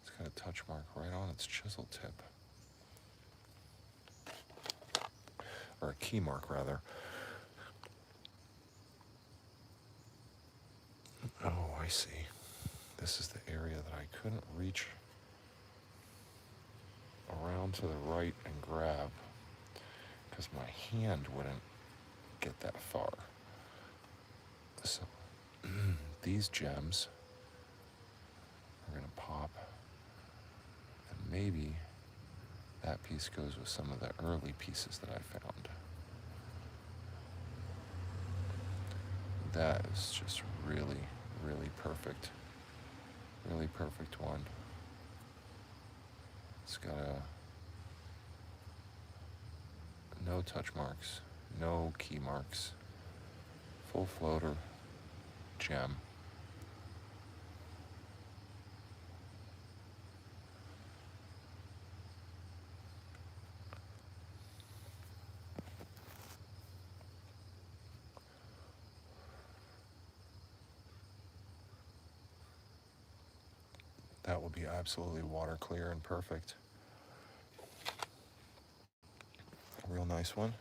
It's got a touch mark right on its chisel tip. Or a key mark, rather. Oh, I see. This is the area that I couldn't reach around to the right and grab because my hand wouldn't get that far. So these gems are gonna pop, and maybe that piece goes with some of the early pieces that I found. That is just really, really perfect. Really perfect one. It's got no touch marks, no key marks, full floater gem. That will be absolutely water clear and perfect. A real nice one.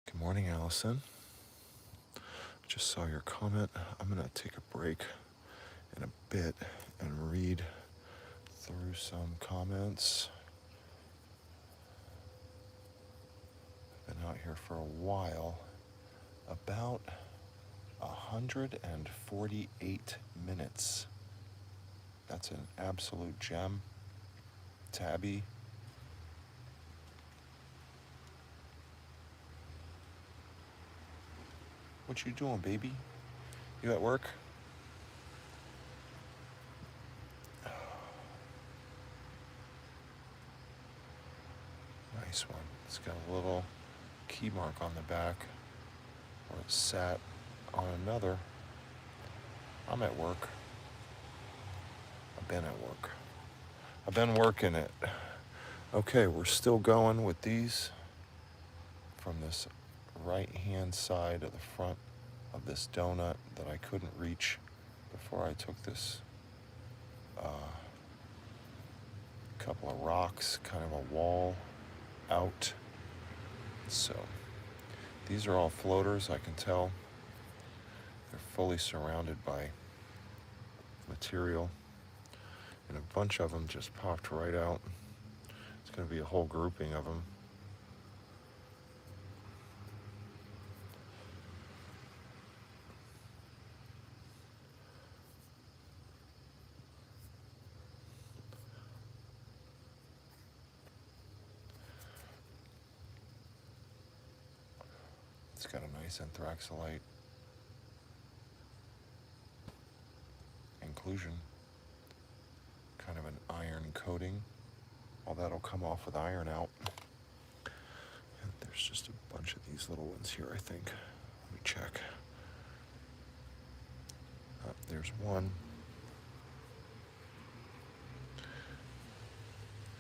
Good morning, Allison. Just saw your comment. I'm gonna take a break in a bit and read through some comments. Been out here for a while. About 148 minutes. That's an absolute gem. Tabby. What you doing, baby? You at work? Nice one. It's got a little key mark on the back where it sat on another. I'm at work. I've been at work. I've been working it. Okay, we're still going with these from this right-hand side of the front of this donut that I couldn't reach before I took this couple of rocks, kind of a wall out. So these are all floaters, I can tell. They're fully surrounded by material, and a bunch of them just popped right out. It's going to be a whole grouping of them. It's got a nice anthraxolite inclusion, kind of an iron coating. All that'll come off with iron out. And there's just a bunch of these little ones here, I think. Let me check. There's one.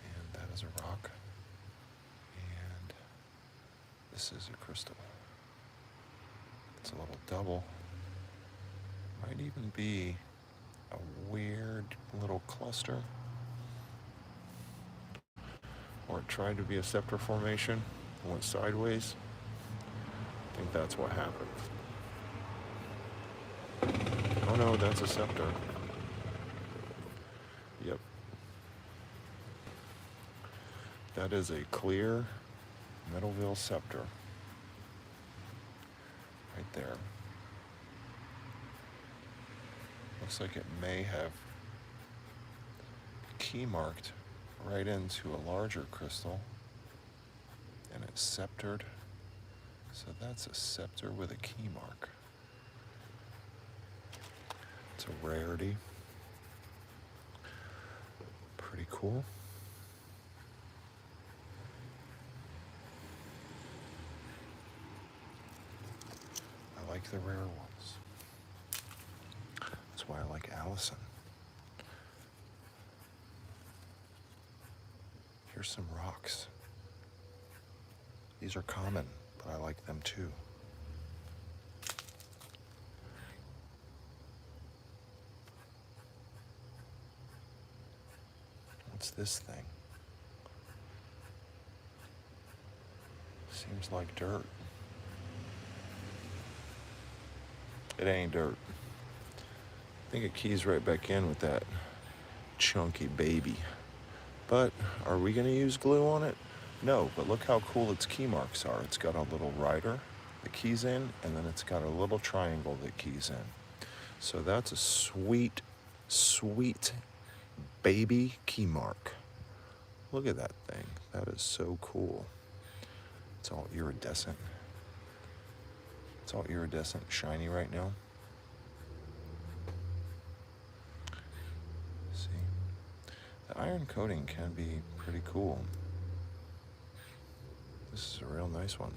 And that is a rock. And this is a crystal. It's a little double. Might even be a weird little cluster. Or it tried to be a scepter formation, went sideways. I think that's what happened. Oh no, that's a scepter. Yep. That is a clear Meadowville scepter. Right there. Looks like it may have key marked right into a larger crystal, and it's sceptered. So that's a scepter with a key mark. It's a rarity. Pretty cool. I like the rare ones. That's why I like Allison. Here's some rocks. These are common, but I like them too. What's this thing? Seems like dirt. It ain't dirt. I think it keys right back in with that chunky baby. But are we gonna use glue on it? No, but look how cool its key marks are. It's got a little rider that keys in, and then it's got a little triangle that keys in. So that's a sweet, sweet baby key mark. Look at that thing. That is so cool. It's all iridescent. It's all iridescent, shiny right now. See, the iron coating can be pretty cool. This is a real nice one.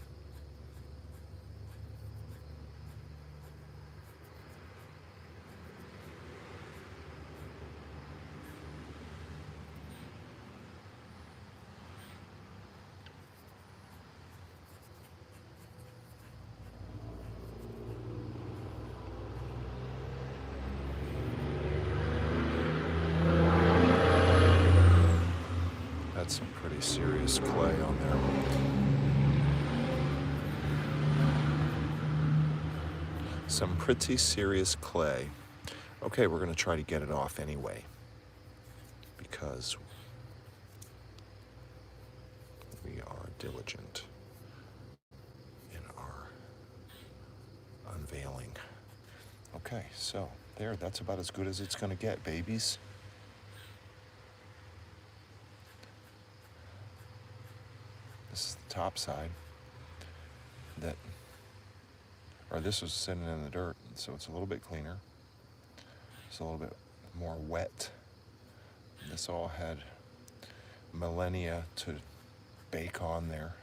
That's some pretty serious clay on there. Some pretty serious clay. Okay, we're going to try to get it off anyway, because we are diligent in our unveiling. Okay, so there, that's about as good as it's going to get, babies. This is the top side this was sitting in the dirt, so it's a little bit cleaner. It's a little bit more wet. This all had millennia to bake on there.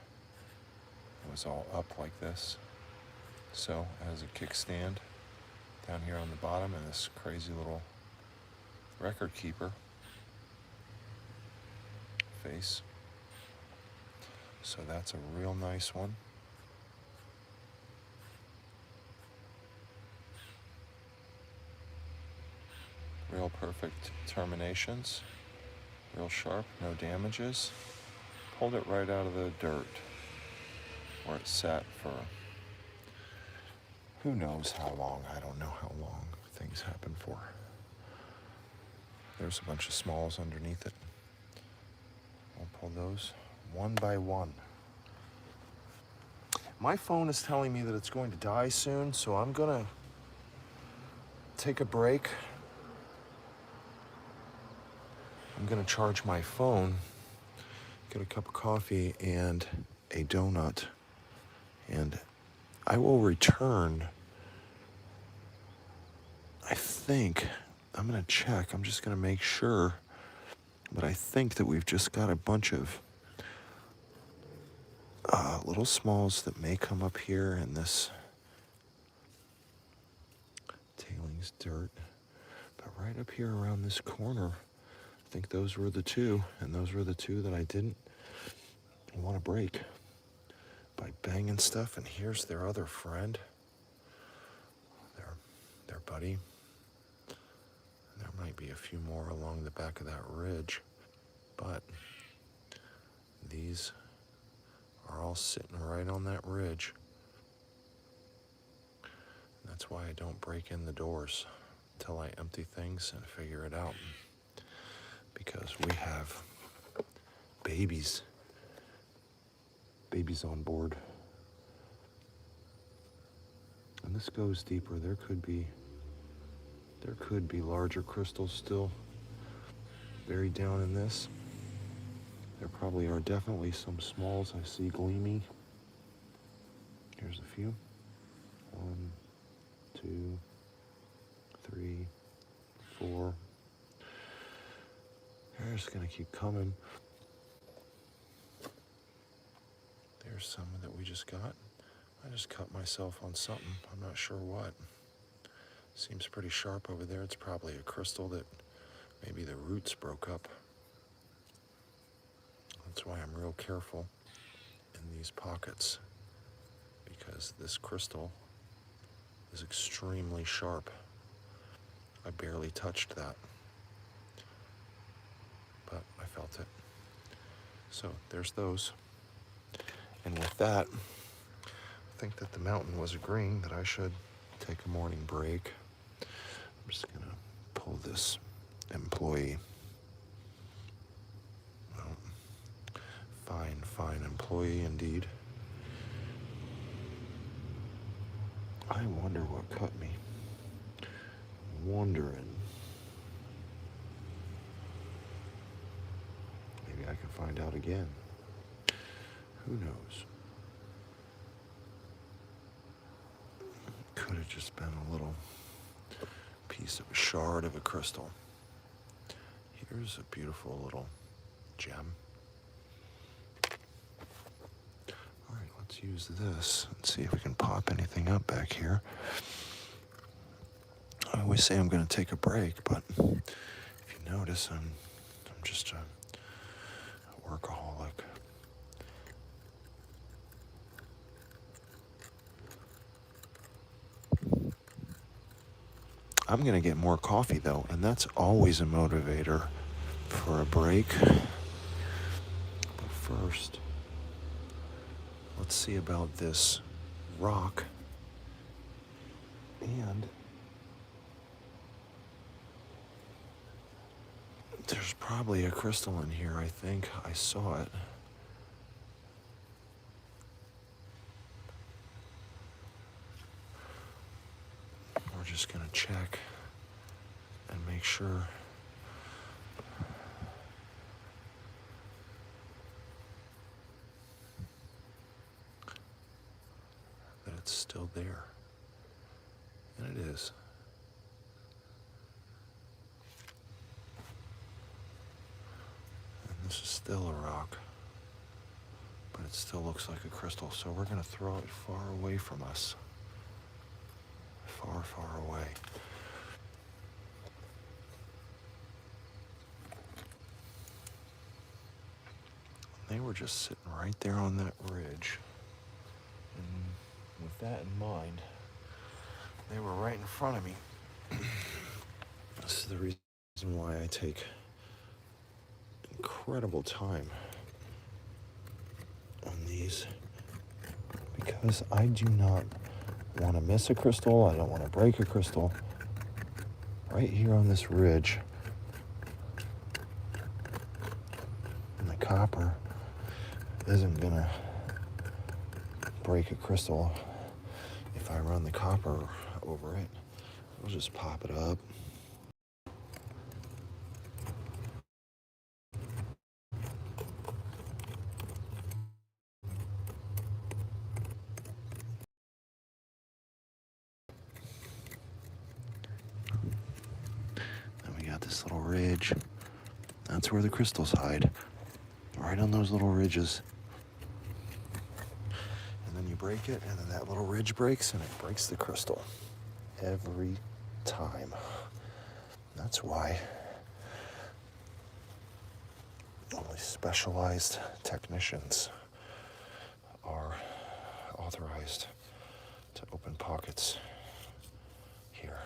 It was all up like this. So it has a kickstand down here on the bottom and this crazy little record keeper face. So that's a real nice one. Real perfect terminations, real sharp, no damages. Pulled it right out of the dirt where it sat for who knows how long. I don't know how long things happen for. There's a bunch of smalls underneath it. I'll pull those one by one. My phone is telling me that it's going to die soon, so I'm gonna take a break. I'm gonna charge my phone, get a cup of coffee and a donut, and I will return. I think, I'm gonna check, I'm just gonna make sure, but I think that we've just got a bunch of little smalls that may come up here in this tailings dirt, but right up here around this corner, I think those were the two, and those were the two that I didn't want to break by banging stuff. And here's their other friend, their buddy. There might be a few more along the back of that ridge, but these are all sitting right on that ridge. And that's why I don't break in the doors until I empty things and figure it out. Because we have babies on board. And this goes deeper. There could be larger crystals still buried down in this. There probably are definitely some smalls I see gleaming. Here's a few. 1, 2, 3, 4. They're just gonna keep coming. There's some that we just got. I just cut myself on something. I'm not sure what. Seems pretty sharp over there. It's probably a crystal that maybe the roots broke up. That's why I'm real careful in these pockets, because this crystal is extremely sharp. I barely touched that, but I felt it. So there's those. And with that, I think that the mountain was agreeing that I should take a morning break. I'm just gonna pull this employee Fine, fine employee indeed. I wonder what cut me. Wondering. Maybe I can find out again. Who knows? Could have just been a little piece of a shard of a crystal. Here's a beautiful little gem. All right, let's use this and see if we can pop anything up back here. I always say I'm going to take a break, but if you notice, I'm just a workaholic. I'm going to get more coffee, though, and that's always a motivator for a break. But first, let's see about this rock. And there's probably a crystal in here, I think. I saw it. We're just going to check and make sure that it's still there. And it is. And this is still a rock, but it still looks like a crystal. So we're going to throw it far away from us. Far, far away. They were just sitting right there on that ridge. And with that in mind, they were right in front of me. This is the reason why I take incredible time on these, because I do not want to miss a crystal. I don't want to break a crystal. Right here on this ridge, and the copper isn't gonna break a crystal if I run the copper over it. I'll just pop it up. Then we got this little ridge. That's where the crystals hide. Right on those little ridges. And then you break it, and then that little ridge breaks, and it breaks the crystal. Every time. That's why only specialized technicians are authorized to open pockets here.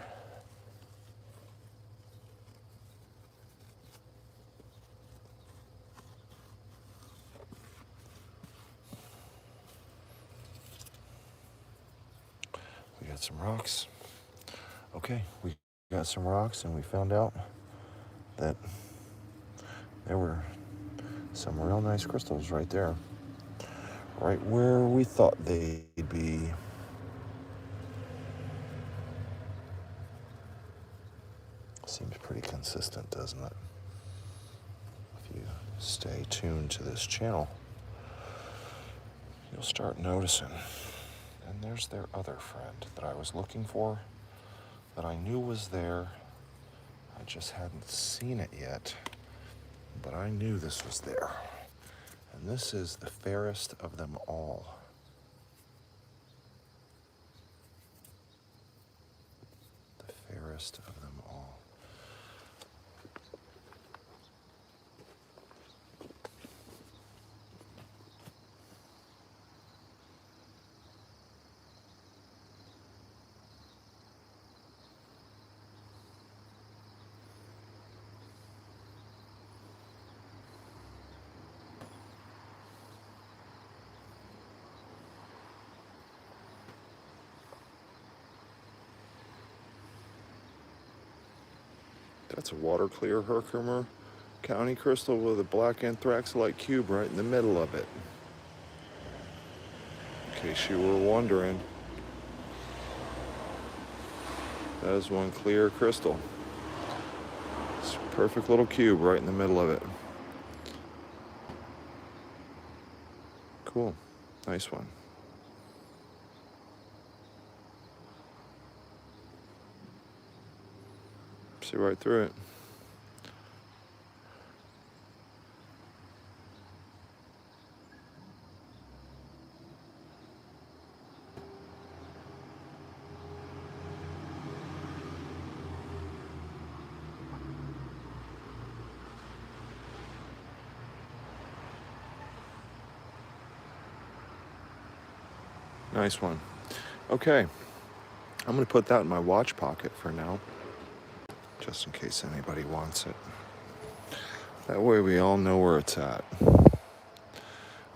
We got some rocks. Okay, we got some rocks, and we found out that there were some real nice crystals right there. Right where we thought they'd be. Seems pretty consistent, doesn't it? If you stay tuned to this channel, you'll start noticing. And there's their other friend that I was looking for, that I knew was there. I just hadn't seen it yet, but I knew this was there. And this is the fairest of them all. The fairest of them all. That's a water clear Herkimer. County crystal with a black anthracite cube right in the middle of it. In case you were wondering, that is one clear crystal. It's a perfect little cube right in the middle of it. Cool. Nice one. See right through it. Nice one. Okay, I'm going to put that in my watch pocket for now, just in case anybody wants it. That way we all know where it's at.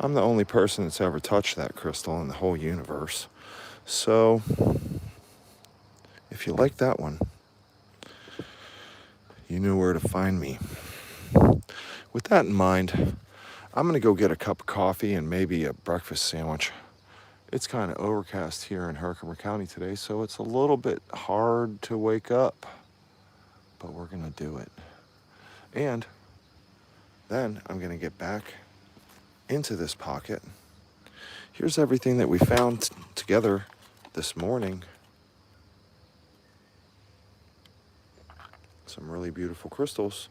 I'm the only person that's ever touched that crystal in the whole universe. So, if you like that one, you know where to find me. With that in mind, I'm going to go get a cup of coffee and maybe a breakfast sandwich. It's kind of overcast here in Herkimer County today, so it's a little bit hard to wake up, but we're going to do it. And then I'm going to get back into this pocket. Here's everything that we found together this morning. Some really beautiful crystals.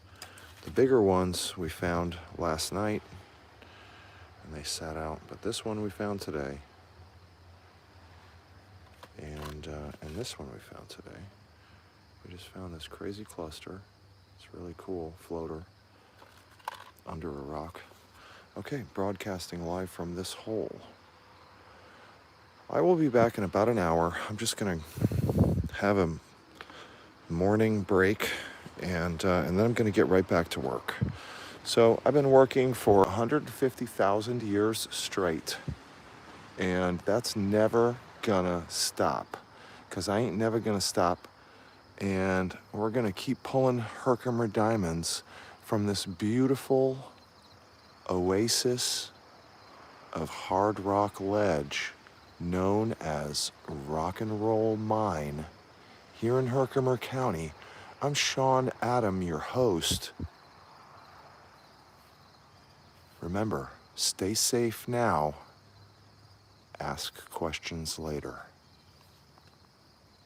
The bigger ones we found last night, and they sat out, but this one we found today. And this one we found today. We just found this crazy cluster. It's really cool, floater under a rock. Okay, broadcasting live from this hole. I will be back in about an hour. I'm just gonna have a morning break, and then I'm gonna get right back to work. So I've been working for 150,000 years straight, and that's never gonna stop, because I ain't never gonna stop, and we're gonna keep pulling Herkimer diamonds from this beautiful oasis of hard rock ledge known as Rock and Roll Mine here in Herkimer County. I'm Sean Adam, your host. Remember, stay safe now. Ask questions later.